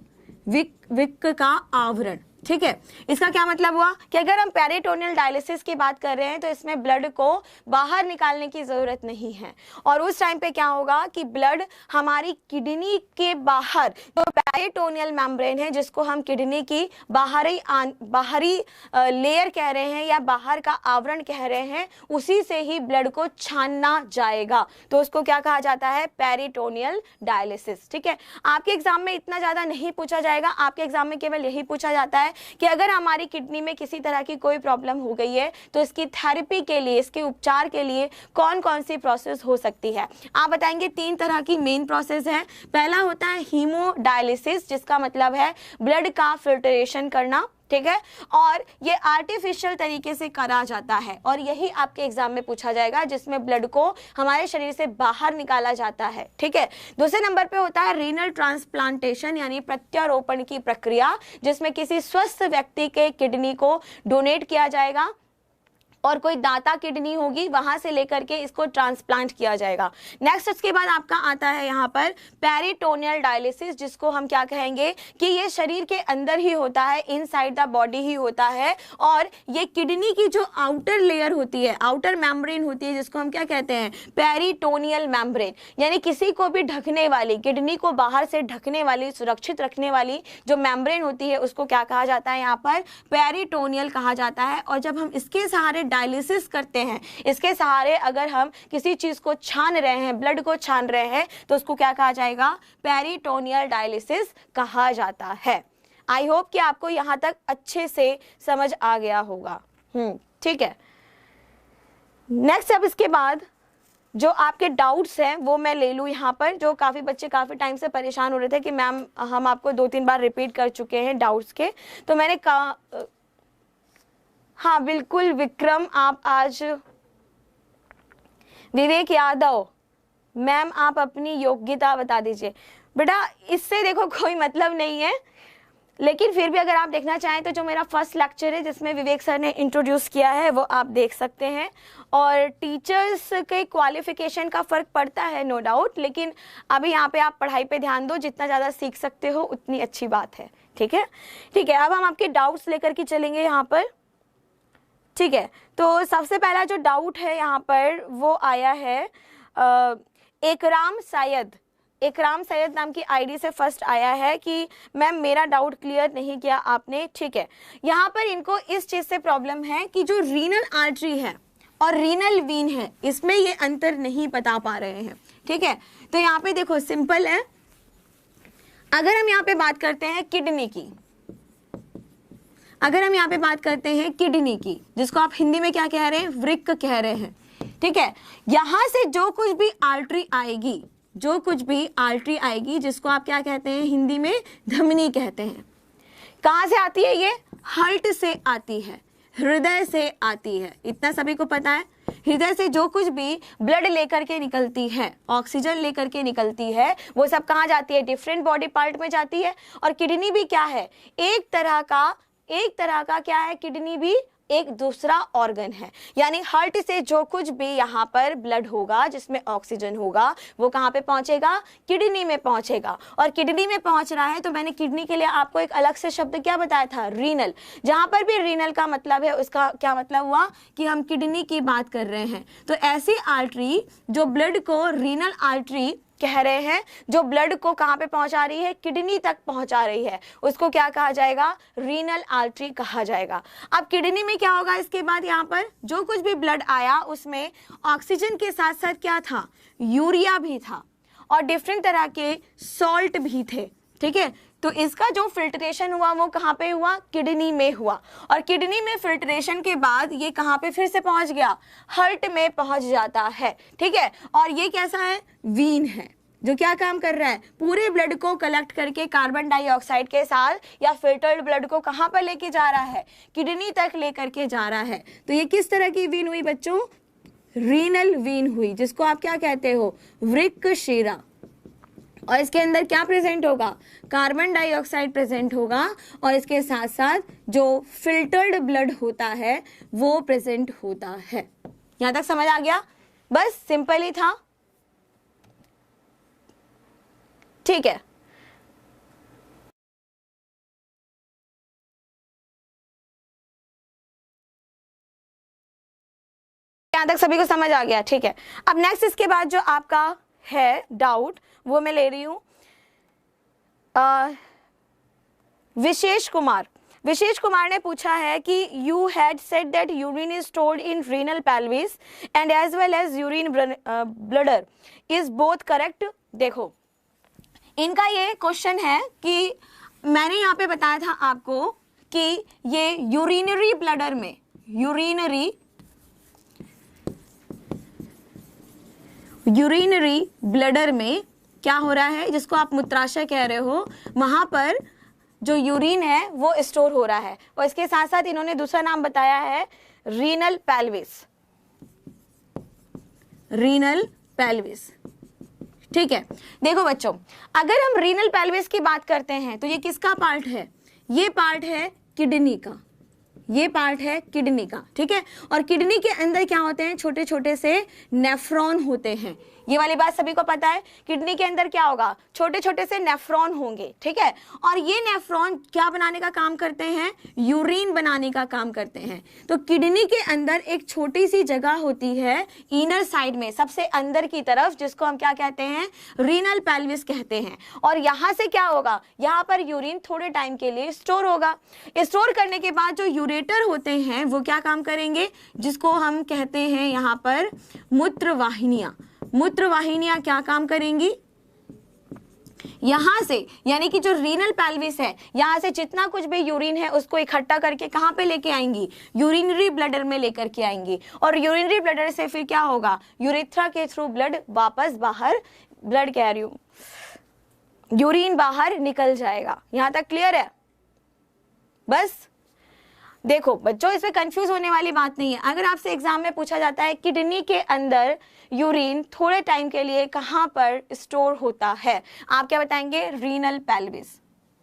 वृक्क का आवरण, ठीक है। इसका क्या मतलब हुआ कि अगर हम पेरिटोनियल डायलिसिस की बात कर रहे हैं तो इसमें ब्लड को बाहर निकालने की जरूरत नहीं है, और उस टाइम पे क्या होगा कि ब्लड हमारी किडनी के बाहर, जो पेरिटोनियल मेम्ब्रेन है, जिसको हम किडनी की बाहरी लेयर कह रहे हैं या बाहर का आवरण कह रहे हैं, उसी से ही ब्लड को छानना जाएगा, तो उसको क्या कहा जाता है, पेरिटोनियल डायलिसिस, ठीक है। आपके एग्जाम में इतना ज्यादा नहीं पूछा जाएगा, आपके एग्जाम में केवल यही पूछा जाता है कि अगर हमारी किडनी में किसी तरह की कोई प्रॉब्लम हो गई है तो इसकी थेरेपी के लिए, इसके उपचार के लिए कौन कौन सी प्रोसेस हो सकती है। आप बताएंगे 3 तरह की मेन प्रोसेस है। पहला होता है हीमोडायलिसिस, जिसका मतलब है ब्लड का फिल्ट्रेशन करना, ठीक है, और ये आर्टिफिशियल तरीके से करा जाता है, और यही आपके एग्जाम में पूछा जाएगा, जिसमें ब्लड को हमारे शरीर से बाहर निकाला जाता है, ठीक है। दूसरे नंबर पे होता है रीनल ट्रांसप्लांटेशन यानी प्रत्यारोपण की प्रक्रिया, जिसमें किसी स्वस्थ व्यक्ति के किडनी को डोनेट किया जाएगा, और कोई दाता किडनी होगी वहां से लेकर के इसको ट्रांसप्लांट किया जाएगा। नेक्स्ट उसके बाद आपका आता है यहाँ पर पेरिटोनियल डायलिसिस, जिसको हम क्या कहेंगे कि ये शरीर के अंदर ही होता है, इनसाइड द बॉडी ही होता है, और ये किडनी की जो आउटर लेयर होती है, आउटर मेम्ब्रेन होती है, जिसको हम क्या कहते हैं, पेरिटोनियल मेम्ब्रेन, यानी किसी को भी ढकने वाली, किडनी को बाहर से ढकने वाली, सुरक्षित रखने वाली जो मेम्ब्रेन होती है, उसको क्या कहा जाता है, यहाँ पर पेरिटोनियल कहा जाता है। और जब हम इसके सहारे डायलिसिस करते हैं, इसके सहारे अगर हम किसी चीज को छान रहे हैं, ब्लड को छान रहे हैं, तो उसको क्या कहा जाएगा, पेरिटोनियल डायलिसिस कहा जाता है। आई होप कि आपको यहां तक अच्छे से समझ आ गया होगा, ठीक है। नेक्स्ट अब इसके बाद जो आपके डाउट्स हैं वो मैं ले लूँ यहाँ पर, जो काफ़ी बच्चे काफ़ी टाइम से परेशान हो रहे थे कि मैम हम आपको 2-3 बार रिपीट कर चुके हैं डाउट्स के, तो मैंने कहा हाँ बिल्कुल विक्रम, आप आज, विवेक यादव, मैम आप अपनी योग्यता बता दीजिए। बेटा इससे देखो कोई मतलब नहीं है, लेकिन फिर भी अगर आप देखना चाहें तो जो मेरा फर्स्ट लेक्चर है जिसमें विवेक सर ने इंट्रोड्यूस किया है वो आप देख सकते हैं। और टीचर्स के क्वालिफिकेशन का फ़र्क पड़ता है नो डाउट, लेकिन अभी यहाँ पे आप पढ़ाई पे ध्यान दो, जितना ज़्यादा सीख सकते हो उतनी अच्छी बात है, ठीक है। ठीक है, अब हम आपके डाउट्स लेकर के चलेंगे यहाँ पर, ठीक है, तो सबसे पहला जो डाउट है यहाँ पर वो आया है एकराम सैयद नाम की आईडी से फर्स्ट आया है कि मैम मेरा डाउट क्लियर नहीं किया आपने। ठीक है, यहाँ पर इनको इस चीज से प्रॉब्लम है कि जो रीनल आर्टरी है और रीनल वीन है इसमें ये अंतर नहीं बता पा रहे हैं। ठीक है, तो यहाँ पे देखो सिंपल है, अगर हम यहाँ पे बात करते हैं किडनी की, अगर हम यहाँ पे बात करते हैं किडनी की, जिसको आप हिंदी में क्या कह रहे हैं, वृक्क कह रहे हैं। ठीक है, यहां से जो कुछ भी आर्टरी आएगी, जो कुछ भी आर्टरी आएगी, जिसको आप क्या कहते हैं हिंदी में धमनी कहते हैं, कहां से आती है ये, हार्ट से आती है, हृदय से आती है, इतना सभी को पता है। हृदय से जो कुछ भी ब्लड लेकर के निकलती है, ऑक्सीजन लेकर के निकलती है, वो सब कहाँ जाती है, डिफरेंट बॉडी पार्ट में जाती है। और किडनी भी क्या है, एक तरह का क्या है, किडनी भी एक दूसरा ऑर्गन है। यानी हार्ट से जो कुछ भी यहाँ पर ब्लड होगा जिसमें ऑक्सीजन होगा वो कहाँ पे पहुंचेगा, किडनी में पहुंचेगा। और किडनी में पहुंच रहा है तो मैंने किडनी के लिए आपको एक अलग से शब्द क्या बताया था, रीनल। जहां पर भी रीनल का मतलब है उसका क्या मतलब हुआ कि हम किडनी की बात कर रहे हैं। तो ऐसी आर्टरी जो ब्लड को, रीनल आर्टरी कह रहे हैं, जो ब्लड को कहाँ पे पहुंचा रही है, किडनी तक पहुंचा रही है, उसको क्या कहा जाएगा, रीनल आर्टरी कहा जाएगा। अब किडनी में क्या होगा, इसके बाद यहाँ पर जो कुछ भी ब्लड आया उसमें ऑक्सीजन के साथ साथ क्या था, यूरिया भी था और डिफरेंट तरह के सॉल्ट भी थे। ठीक है, तो इसका जो फिल्ट्रेशन हुआ वो कहाँ पे हुआ, किडनी में हुआ। और किडनी में फिल्ट्रेशन के बाद ये कहाँ पे फिर से पहुंच गया, हार्ट में पहुंच जाता है। ठीक है, और ये कैसा है, वीन है, जो क्या काम कर रहा है, पूरे ब्लड को कलेक्ट करके कार्बन डाइऑक्साइड के साथ या फिल्टर्ड ब्लड को कहाँ पर लेके जा रहा है, किडनी तक लेकर के जा रहा है। तो ये किस तरह की वीन हुई बच्चों, रीनल वीन हुई, जिसको आप क्या कहते हो, वृक्कशिरा। और इसके अंदर क्या प्रेजेंट होगा, कार्बन डाइऑक्साइड प्रेजेंट होगा और इसके साथ साथ जो फिल्टर्ड ब्लड होता है वो प्रेजेंट होता है। यहां तक समझ आ गया, बस सिंपल ही था। ठीक है, यहां तक सभी को समझ आ गया। ठीक है, अब नेक्स्ट इसके बाद जो आपका है डाउट वो मैं ले रही हूं विशेष कुमार ने पूछा है कि you had said that urine is stored in renal pelvis and as well as urine bladder, is both correct. देखो इनका ये क्वेश्चन है कि मैंने यहाँ पे बताया था आपको कि ये यूरिनरी ब्लडर में, यूरिनरी ब्लडर में क्या हो रहा है, जिसको आप मूत्राशय कह रहे हो, वहां पर जो यूरिन है वो स्टोर हो रहा है। और इसके साथ साथ इन्होंने दूसरा नाम बताया है रीनल पेल्विस। ठीक है, देखो बच्चों, अगर हम रीनल पेल्विस की बात करते हैं तो ये किसका पार्ट है, ये पार्ट है किडनी का, ये पार्ट है किडनी का। ठीक है, और किडनी के अंदर क्या होते हैं, छोटे छोटे से नेफ्रॉन होते हैं। ये वाली बात सभी को पता है, किडनी के अंदर क्या होगा, छोटे छोटे से नेफ्रॉन होंगे। ठीक है, और ये नेफ्रॉन क्या बनाने का काम करते हैं, यूरिन बनाने का काम करते हैं। तो किडनी के अंदर एक छोटी सी जगह होती है इनर साइड में, सबसे अंदर की तरफ, जिसको हम क्या कहते हैं, रीनल पेल्विस कहते हैं। और यहाँ से क्या होगा, यहाँ पर यूरिन थोड़े टाइम के लिए स्टोर होगा। स्टोर करने के बाद जो यूरेटर होते हैं वो क्या काम करेंगे, जिसको हम कहते हैं यहाँ पर मूत्रवाहिनियां क्या काम करेंगी, यहां से, यानी कि जो रीनल पेल्विस है, यहां से जितना कुछ भी यूरिन है उसको इकट्ठा करके कहां पे लेके आएंगी, यूरिनरी ब्लडर में लेकर के आएंगी। और यूरिनरी ब्लडर से फिर क्या होगा, यूरेथ्रा के थ्रू ब्लड वापस बाहर, ब्लड कह रही हूं, यूरिन बाहर निकल जाएगा। यहां तक क्लियर है। बस देखो बच्चों, इसमें कंफ्यूज होने वाली बात नहीं है। अगर आपसे एग्जाम में पूछा जाता है किडनी के अंदर यूरिन थोड़े टाइम के लिए कहां पर स्टोर होता है, आप क्या बताएंगे, रीनल पेल्विस।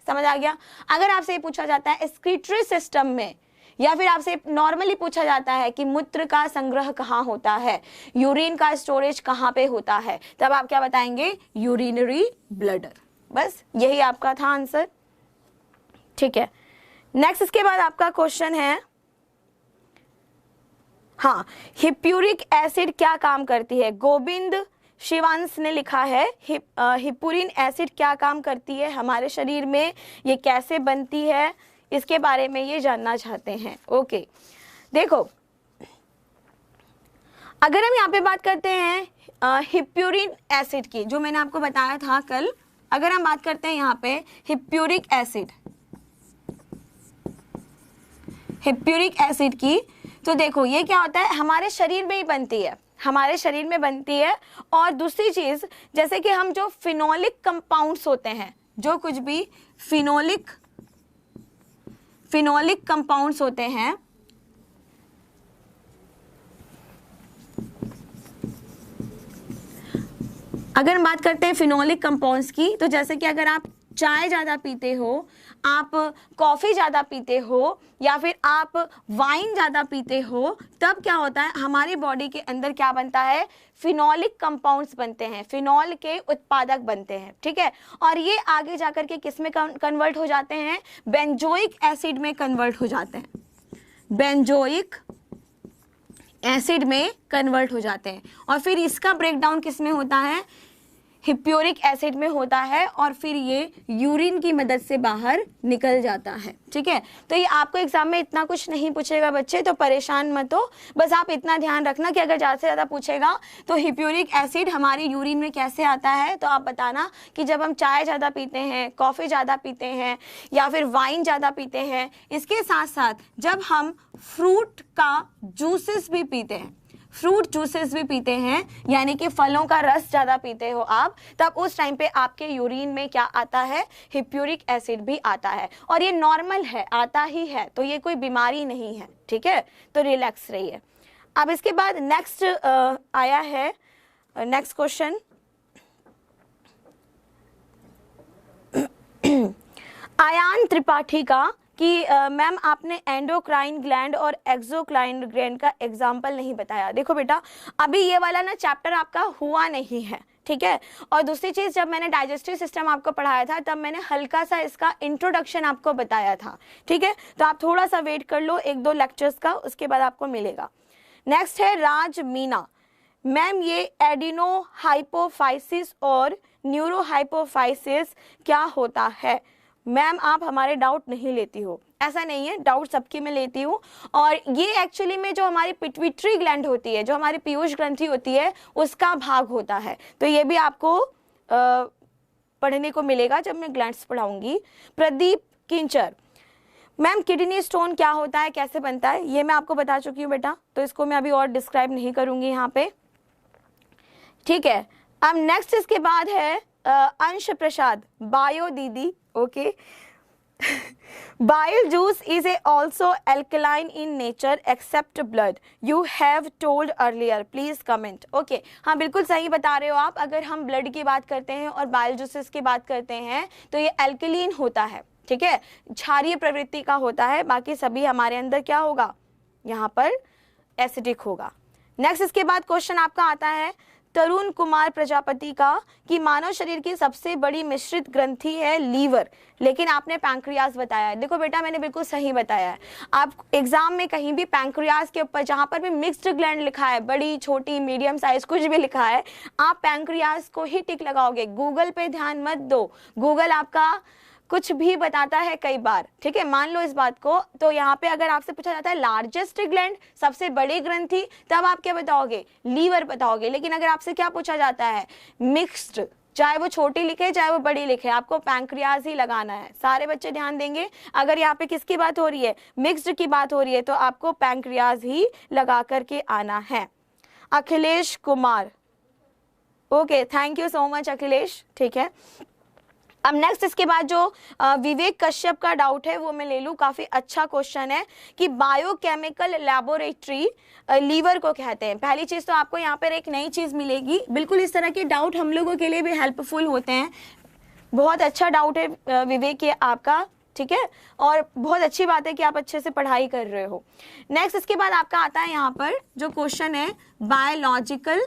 समझ आ गया। अगर आपसे ये पूछा जाता है एक्सक्रीटरी सिस्टम में, या फिर आपसे नॉर्मली पूछा जाता है कि मूत्र का संग्रह कहाँ होता है, यूरिन का स्टोरेज कहाँ पे होता है, तब आप क्या बताएंगे, यूरिनरी ब्लडर। बस यही आपका था आंसर। ठीक है, नेक्स्ट इसके बाद आपका क्वेश्चन है हाँ, हिप्यूरिक एसिड क्या काम करती है? गोविंद शिवांश ने लिखा है हिप्यूरिन एसिड क्या काम करती है हमारे शरीर में, ये कैसे बनती है, इसके बारे में ये जानना चाहते हैं। ओके, देखो अगर हम यहाँ पे बात करते हैं हिप्यूरिन एसिड की, जो मैंने आपको बताया था कल, अगर हम बात करते हैं यहाँ पे हिप्यूरिक एसिड की, तो देखो ये क्या होता है, हमारे शरीर में ही बनती है, हमारे शरीर में बनती है। और दूसरी चीज, जैसे कि हम जो फिनोलिक कंपाउंड्स होते हैं, जो कुछ भी फिनोलिक कंपाउंड्स होते हैं, अगर हम बात करते हैं फिनोलिक कंपाउंड्स की, तो जैसे कि अगर आप चाय ज़्यादा पीते हो, आप कॉफ़ी ज़्यादा पीते हो, या फिर आप वाइन ज़्यादा पीते हो, तब क्या होता है हमारी बॉडी के अंदर क्या बनता है, फिनोलिक कंपाउंड्स बनते हैं, फिनॉल के उत्पादक बनते हैं, ठीक है। और ये आगे जाकर के किस में कन्वर्ट हो जाते हैं, बेंजोइक एसिड में कन्वर्ट हो जाते हैं, बेंजोइक एसिड में कन्वर्ट हो जाते हैं। और फिर इसका ब्रेकडाउन किस में होता है, हिप्यूरिक एसिड में होता है, और फिर ये यूरिन की मदद से बाहर निकल जाता है, ठीक है। तो ये आपको एग्जाम में इतना कुछ नहीं पूछेगा बच्चे, तो परेशान मत हो, बस आप इतना ध्यान रखना कि अगर ज़्यादा से ज़्यादा पूछेगा तो हिप्यूरिक एसिड हमारी यूरिन में कैसे आता है, तो आप बताना कि जब हम चाय ज़्यादा पीते हैं, कॉफ़ी ज़्यादा पीते हैं, या फिर वाइन ज़्यादा पीते हैं, इसके साथ साथ जब हम फ्रूट का जूसेस भी पीते हैं, फ्रूट जूसेस भी पीते हैं, यानी कि फलों का रस ज़्यादा पीते हो आप, तब उस टाइम पे आपके यूरिन में क्या आता है, हिप्यूरिक एसिड भी आता है। और ये नॉर्मल है, आता ही है, तो ये कोई बीमारी नहीं है, ठीक है। तो रिलैक्स रहिए। अब इसके बाद नेक्स्ट आया है, नेक्स्ट क्वेश्चन, आयान त्रिपाठी का कि मैम आपने एंडोक्राइन ग्लैंड और एक्सोक्राइन ग्लैंड का एग्जाम्पल नहीं बताया। देखो बेटा, अभी ये वाला ना चैप्टर आपका हुआ नहीं है, ठीक है। और दूसरी चीज़, जब मैंने डाइजेस्टिव सिस्टम आपको पढ़ाया था, तब मैंने हल्का सा इसका इंट्रोडक्शन आपको बताया था, ठीक है। तो आप थोड़ा सा वेट कर लो 1-2 लेक्चर्स का, उसके बाद आपको मिलेगा। नेक्स्ट है राज मीना, मैम ये एडिनो हाइपोफाइसिस और न्यूरो हाइपोफाइसिस क्या होता है? मैम आप हमारे डाउट नहीं लेती हो, ऐसा नहीं है, डाउट सबकी मैं लेती हूँ। और ये एक्चुअली में जो हमारी पिट्यूटरी ग्लैंड होती है, जो हमारी पीयूष ग्रंथि होती है, उसका भाग होता है। तो ये भी आपको पढ़ने को मिलेगा जब मैं ग्लैंड्स पढ़ाऊंगी। Pradeep Kinchar, ma'am kidney stone क्या होता है, कैसे बनता है? ये मैं आपको बता चुकी हूँ बेटा, तो इसको मैं अभी और डिस्क्राइब नहीं करूँगी यहाँ पे, ठीक है। अब नेक्स्ट इसके बाद है अंश प्रसाद, बायो दीदी, okay. Bile juice is also alkaline in nature except blood. You have told earlier. Please comment. Okay. हाँ बिल्कुल सही बता रहे हो आप। अगर हम ब्लड की बात करते हैं और बाइल जूसेस की बात करते हैं तो ये एल्कलीन होता है, ठीक है, क्षारीय प्रवृत्ति का होता है। बाकी सभी हमारे अंदर क्या होगा, यहाँ पर एसिडिक होगा। नेक्स्ट इसके बाद क्वेश्चन आपका आता है तरुण कुमार प्रजापति का कि मानव शरीर की सबसे बड़ी मिश्रित ग्रंथि है लीवर, लेकिन आपने पैंक्रियाज बताया है। देखो बेटा, मैंने बिल्कुल सही बताया है। आप एग्जाम में कहीं भी पैंक्रियाज के ऊपर जहां पर भी मिक्स्ड ग्लैंड लिखा है, बड़ी छोटी मीडियम साइज कुछ भी लिखा है, आप पैंक्रियाज को ही टिक लगाओगे। गूगल पे ध्यान मत दो, गूगल आपका कुछ भी बताता है कई बार, ठीक है, मान लो इस बात को। तो यहाँ पे अगर आपसे पूछा जाता है लार्जेस्ट ग्लैंड, सबसे बड़ी ग्रंथि, तब आप क्या बताओगे, लीवर बताओगे। लेकिन अगर आपसे क्या पूछा जाता है, मिक्स्ड, चाहे वो छोटी लिखे चाहे वो बड़ी लिखे, आपको पैंक्रियाज ही लगाना है। सारे बच्चे ध्यान देंगे, अगर यहाँ पे किसकी बात हो रही है, मिक्स्ड की बात हो रही है, तो आपको पैंक्रियाज ही लगा करके आना है। Akhilesh Kumar, okay, thank you so much Akhilesh, ठीक है। अब नेक्स्ट इसके बाद जो विवेक कश्यप का डाउट है वो मैं ले लूँ, काफ़ी अच्छा क्वेश्चन है कि बायोकेमिकल लैबोरेटरी लीवर को कहते हैं। पहली चीज़ तो आपको यहाँ पर एक नई चीज़ मिलेगी, बिल्कुल इस तरह के डाउट हम लोगों के लिए भी हेल्पफुल होते हैं। बहुत अच्छा डाउट है विवेक ये आपका, ठीक है, और बहुत अच्छी बात है कि आप अच्छे से पढ़ाई कर रहे हो। नेक्स्ट इसके बाद आपका आता है यहाँ पर जो क्वेश्चन है बायोलॉजिकल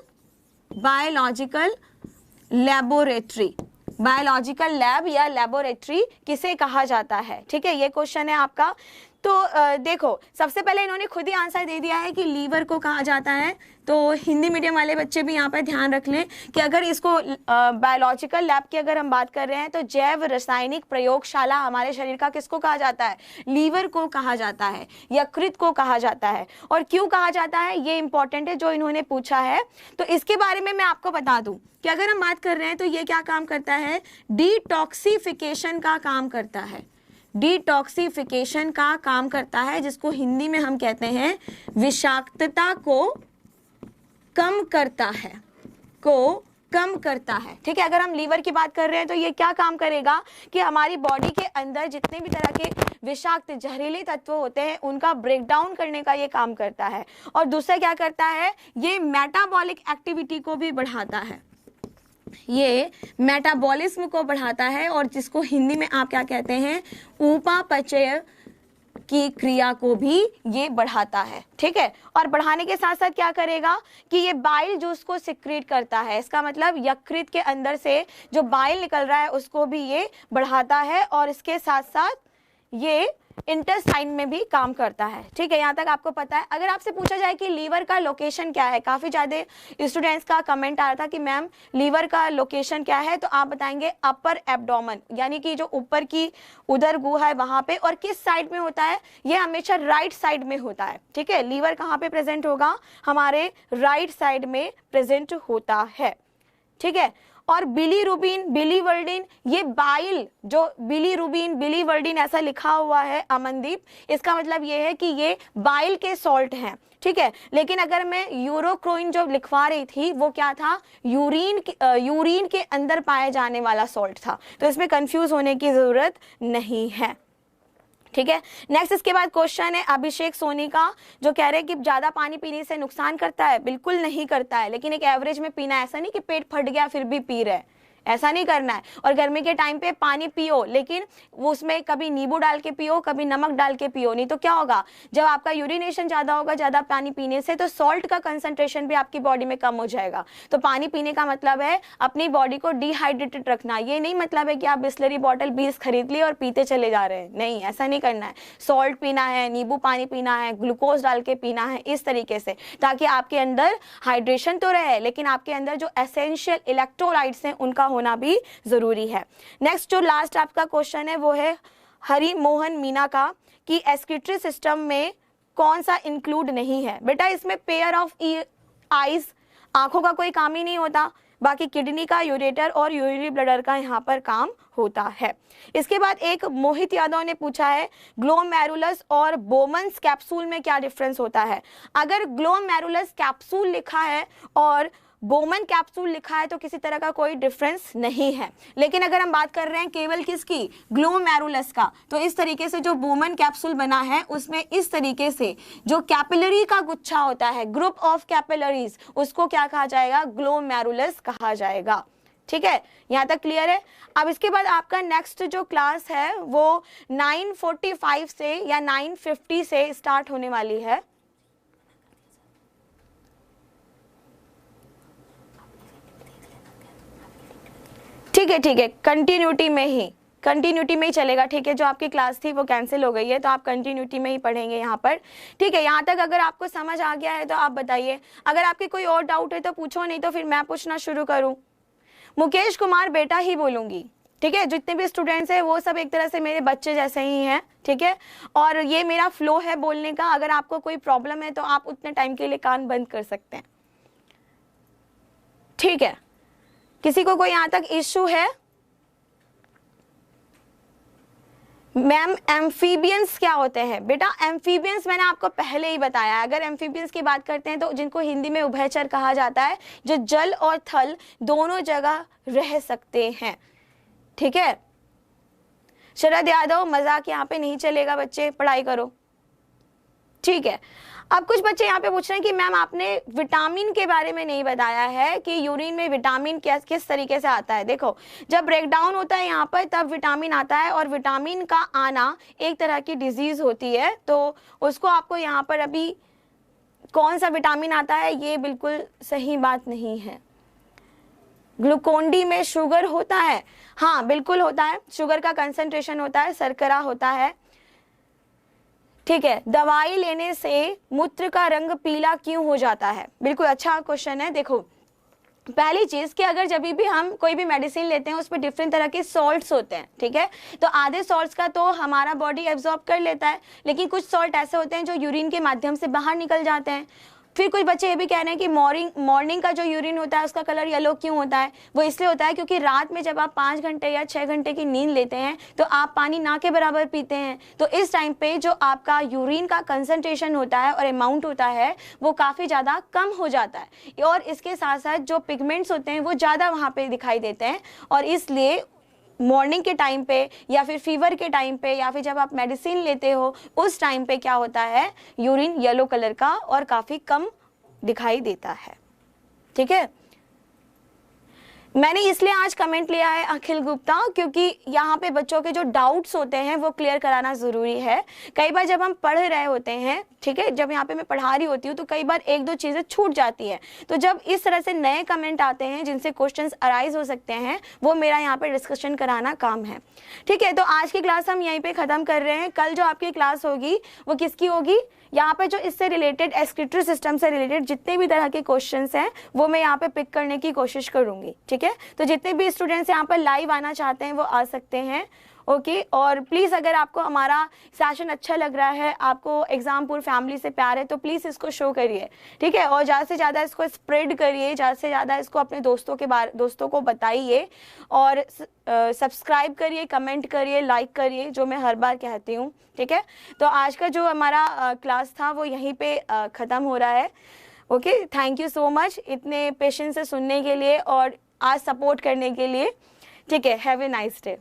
लैबोरेटरी, बायोलॉजिकल लैब या लैबोरेटरी किसे कहा जाता है, ठीक है, ये क्वेश्चन है आपका। तो देखो, सबसे पहले इन्होंने खुद ही आंसर दे दिया है कि लीवर को कहा जाता है। तो हिंदी मीडियम वाले बच्चे भी यहाँ पर ध्यान रख लें कि अगर इसको बायोलॉजिकल लैब की अगर हम बात कर रहे हैं तो जैव रासायनिक प्रयोगशाला हमारे शरीर का किसको कहा जाता है? लीवर को कहा जाता है, यकृत को कहा जाता है। और क्यों कहा जाता है ये इंपॉर्टेंट है जो इन्होंने पूछा है। तो इसके बारे में मैं आपको बता दूं कि अगर हम बात कर रहे हैं तो ये क्या काम करता है? डिटॉक्सिफिकेशन का काम करता है। डिटॉक्सिफिकेशन का काम करता है, जिसको हिंदी में हम कहते हैं विषाक्तता को कम करता है, को कम करता है। ठीक है, अगर हम लीवर की बात कर रहे हैं तो ये क्या काम करेगा कि हमारी बॉडी के अंदर जितने भी तरह के विषाक्त जहरीले तत्व होते हैं उनका ब्रेकडाउन करने का ये काम करता है। और दूसरा क्या करता है? ये मेटाबॉलिक एक्टिविटी को भी बढ़ाता है, ये मेटाबॉलिज्म को बढ़ाता है और जिसको हिंदी में आप क्या कहते हैं? उपापचय की क्रिया को भी ये बढ़ाता है। ठीक है, और बढ़ाने के साथ साथ क्या करेगा कि ये बाइल जूस को सिक्रीट करता है। इसका मतलब यकृत के अंदर से जो बाइल निकल रहा है उसको भी ये बढ़ाता है और इसके साथ साथ ये इंटेस्टाइन में भी काम करता है। ठीक है, यहाँ तक आपको पता है। अगर आपसे पूछा जाए कि लीवर का लोकेशन क्या है, काफी ज्यादा स्टूडेंट्स का कमेंट आ रहा था कि मैम लीवर का लोकेशन क्या है, तो आप बताएंगे अपर एब्डोमेन, यानी कि जो ऊपर की उदर गुहा है वहां पे। और किस साइड में होता है? ये हमेशा राइट साइड में होता है। ठीक है, लीवर कहाँ पे प्रेजेंट होगा? हमारे राइट साइड में प्रेजेंट होता है। ठीक है, और बिलीरुबिन, बिलीवर्डिन, ये बाइल, जो बिलीरुबिन, बिलीवर्डिन ऐसा लिखा हुआ है अमनदीप, इसका मतलब ये है कि ये बाइल के सॉल्ट हैं। ठीक है, लेकिन अगर मैं यूरोक्रोइन जो लिखवा रही थी वो क्या था? यूरिन के अंदर पाए जाने वाला सॉल्ट था। तो इसमें कंफ्यूज होने की जरूरत नहीं है। ठीक है, नेक्स्ट इसके बाद क्वेश्चन है अभिषेक सोनी का, जो कह रहे हैं कि ज्यादा पानी पीने से नुकसान करता है। बिल्कुल नहीं करता है, लेकिन एक एवरेज में पीना है। ऐसा नहीं कि पेट फट गया फिर भी पी रहे, ऐसा नहीं करना है। और गर्मी के टाइम पे पानी पियो, लेकिन वो उसमें कभी नींबू डाल के पियो, कभी नमक डाल के पियो। नहीं तो क्या होगा? जब आपका यूरिनेशन ज्यादा होगा ज्यादा पानी पीने से, तो सॉल्ट का कंसंट्रेशन भी आपकी बॉडी में कम हो जाएगा। तो पानी पीने का मतलब है अपनी बॉडी को डिहाइड्रेटेड रखना। ये नहीं मतलब है कि आप बिस्लरी बॉटल 20 खरीद ली और पीते चले जा रहे हैं, नहीं, ऐसा नहीं करना है। सॉल्ट पीना है, नींबू पानी पीना है, ग्लूकोज डाल के पीना है, इस तरीके से, ताकि आपके अंदर हाइड्रेशन तो रहे लेकिन आपके अंदर जो एसेंशियल इलेक्ट्रोलाइट्स हैं उनका होना भी जरूरी है। नेक्स्ट जो लास्ट आपका क्वेश्चन है वो है हरि मोहन मीना का, कि एक्सक्रीटरी सिस्टम में कौन सा इंक्लूड नहीं है। बेटा इसमें पेयर ऑफ आईज, आंखों का कोई काम ही नहीं होता, बाकी किडनी का, यूरेटर और यूरिनरी ब्लडर का यहाँ पर काम होता है। इसके बाद एक मोहित यादव ने पूछा है ग्लोमेरुलस और बोमन्स कैप्सूल में क्या डिफरेंस होता है। अगर ग्लोमेरुलस कैप्सूल लिखा है और बोमन कैप्सूल लिखा है तो किसी तरह का कोई डिफरेंस नहीं है। लेकिन अगर हम बात कर रहे हैं केवल किसकी? ग्लोमेरुलस का, तो इस तरीके से जो बोमन कैप्सूल बना है उसमें इस तरीके से जो कैपिलरी का गुच्छा होता है, ग्रुप ऑफ कैपिलरीज, उसको क्या कहा जाएगा? ग्लोमेरुलस कहा जाएगा। ठीक है, यहाँ तक क्लियर है। अब इसके बाद आपका नेक्स्ट जो क्लास है वो 9:45 से या 9:50 से स्टार्ट होने वाली है। ठीक है, कंटिन्यूटी में ही चलेगा। ठीक है, जो आपकी क्लास थी वो कैंसिल हो गई है तो आप कंटिन्यूटी में ही पढ़ेंगे यहाँ पर। ठीक है, यहाँ तक अगर आपको समझ आ गया है तो आप बताइए। अगर आपके कोई और डाउट है तो पूछो, नहीं तो फिर मैं पूछना शुरू करूँ। मुकेश कुमार बेटा ही बोलूंगी। ठीक है, जितने भी स्टूडेंट्स हैं वो सब एक तरह से मेरे बच्चे जैसे ही हैं। ठीक है, और ये मेरा फ्लो है बोलने का। अगर आपको कोई प्रॉब्लम है तो आप उतने टाइम के लिए कान बंद कर सकते हैं। ठीक है, किसी को कोई यहाँ तक इश्यू है? मैम एम्फीबियंस क्या होते हैं? बेटा एम्फीबियंस मैंने आपको पहले ही बताया। अगर एम्फीबियंस की बात करते हैं तो जिनको हिंदी में उभयचर कहा जाता है, जो जल और थल दोनों जगह रह सकते हैं। ठीक है, शरद यादव मजाक यहाँ पे नहीं चलेगा, बच्चे पढ़ाई करो। ठीक है, अब कुछ बच्चे यहाँ पे पूछ रहे हैं कि मैम आपने विटामिन के बारे में नहीं बताया है कि यूरिन में विटामिन किस तरीके से आता है। देखो, जब ब्रेकडाउन होता है यहाँ पर तब विटामिन आता है, और विटामिन का आना एक तरह की डिजीज होती है, तो उसको आपको यहाँ पर अभी कौन सा विटामिन आता है ये बिल्कुल सही बात नहीं है। ग्लूकोन डी में शुगर होता है, हाँ बिल्कुल होता है, शुगर का कंसंट्रेशन होता है, शर्करा होता है। ठीक है, दवाई लेने से मूत्र का रंग पीला क्यों हो जाता है? बिल्कुल अच्छा क्वेश्चन है। देखो, पहली चीज कि अगर जब भी हम कोई भी मेडिसिन लेते हैं उसमें डिफरेंट तरह के सॉल्ट्स होते हैं, ठीक है, तो आधे सॉल्ट्स का तो हमारा बॉडी एब्जॉर्ब कर लेता है, लेकिन कुछ सॉल्ट ऐसे होते हैं जो यूरिन के माध्यम से बाहर निकल जाते हैं। फिर कुछ बच्चे ये भी कह रहे हैं कि मॉर्निंग का जो यूरिन होता है उसका कलर येलो क्यों होता है? वो इसलिए होता है क्योंकि रात में जब आप 5 घंटे या 6 घंटे की नींद लेते हैं तो आप पानी ना के बराबर पीते हैं, तो इस टाइम पे जो आपका यूरिन का कंसंट्रेशन होता है और अमाउंट होता है वो काफ़ी ज़्यादा कम हो जाता है, और इसके साथ साथ जो पिगमेंट्स होते हैं वो ज़्यादा वहाँ पे दिखाई देते हैं, और इसलिए मॉर्निंग के टाइम पे या फिर फीवर के टाइम पे या फिर जब आप मेडिसिन लेते हो उस टाइम पे क्या होता है, यूरिन येलो कलर का और काफ़ी कम दिखाई देता है। ठीक है, मैंने इसलिए आज कमेंट लिया है अखिल गुप्ता, क्योंकि यहाँ पे बच्चों के जो डाउट्स होते हैं वो क्लियर कराना ज़रूरी है। कई बार जब हम पढ़ रहे होते हैं, ठीक है, जब यहाँ पे मैं पढ़ा रही होती हूँ तो कई बार एक दो चीज़ें छूट जाती है, तो जब इस तरह से नए कमेंट आते हैं जिनसे क्वेश्चंस अराइज हो सकते हैं, वो मेरा यहाँ पे डिस्कशन कराना काम है। ठीक है, तो आज की क्लास हम यहीं पे ख़त्म कर रहे हैं। कल जो आपकी क्लास होगी वो किसकी होगी? यहाँ पे जो इससे रिलेटेड एक्सक्रीटरी सिस्टम से रिलेटेड जितने भी तरह के क्वेश्चंस हैं वो मैं यहाँ पे पिक करने की कोशिश करूँगी। ठीक है, तो जितने भी स्टूडेंट्स यहाँ पर लाइव आना चाहते हैं वो आ सकते हैं। ओके, और प्लीज़ अगर आपको हमारा सेशन अच्छा लग रहा है, आपको एग्जामपुर फैमिली से प्यार है, तो प्लीज़ इसको शो करिए। ठीक है, और ज़्यादा से ज़्यादा इसको स्प्रेड करिए, ज़्यादा से ज़्यादा इसको अपने दोस्तों को बताइए, और सब्सक्राइब करिए, कमेंट करिए, लाइक करिए, जो मैं हर बार कहती हूँ। ठीक है, तो आज का जो हमारा क्लास था वो यहीं पे ख़त्म हो रहा है। Okay, thank you so much इतने पेशेंस से सुनने के लिए और आज सपोर्ट करने के लिए। ठीक है, हैव ए नाइस डे।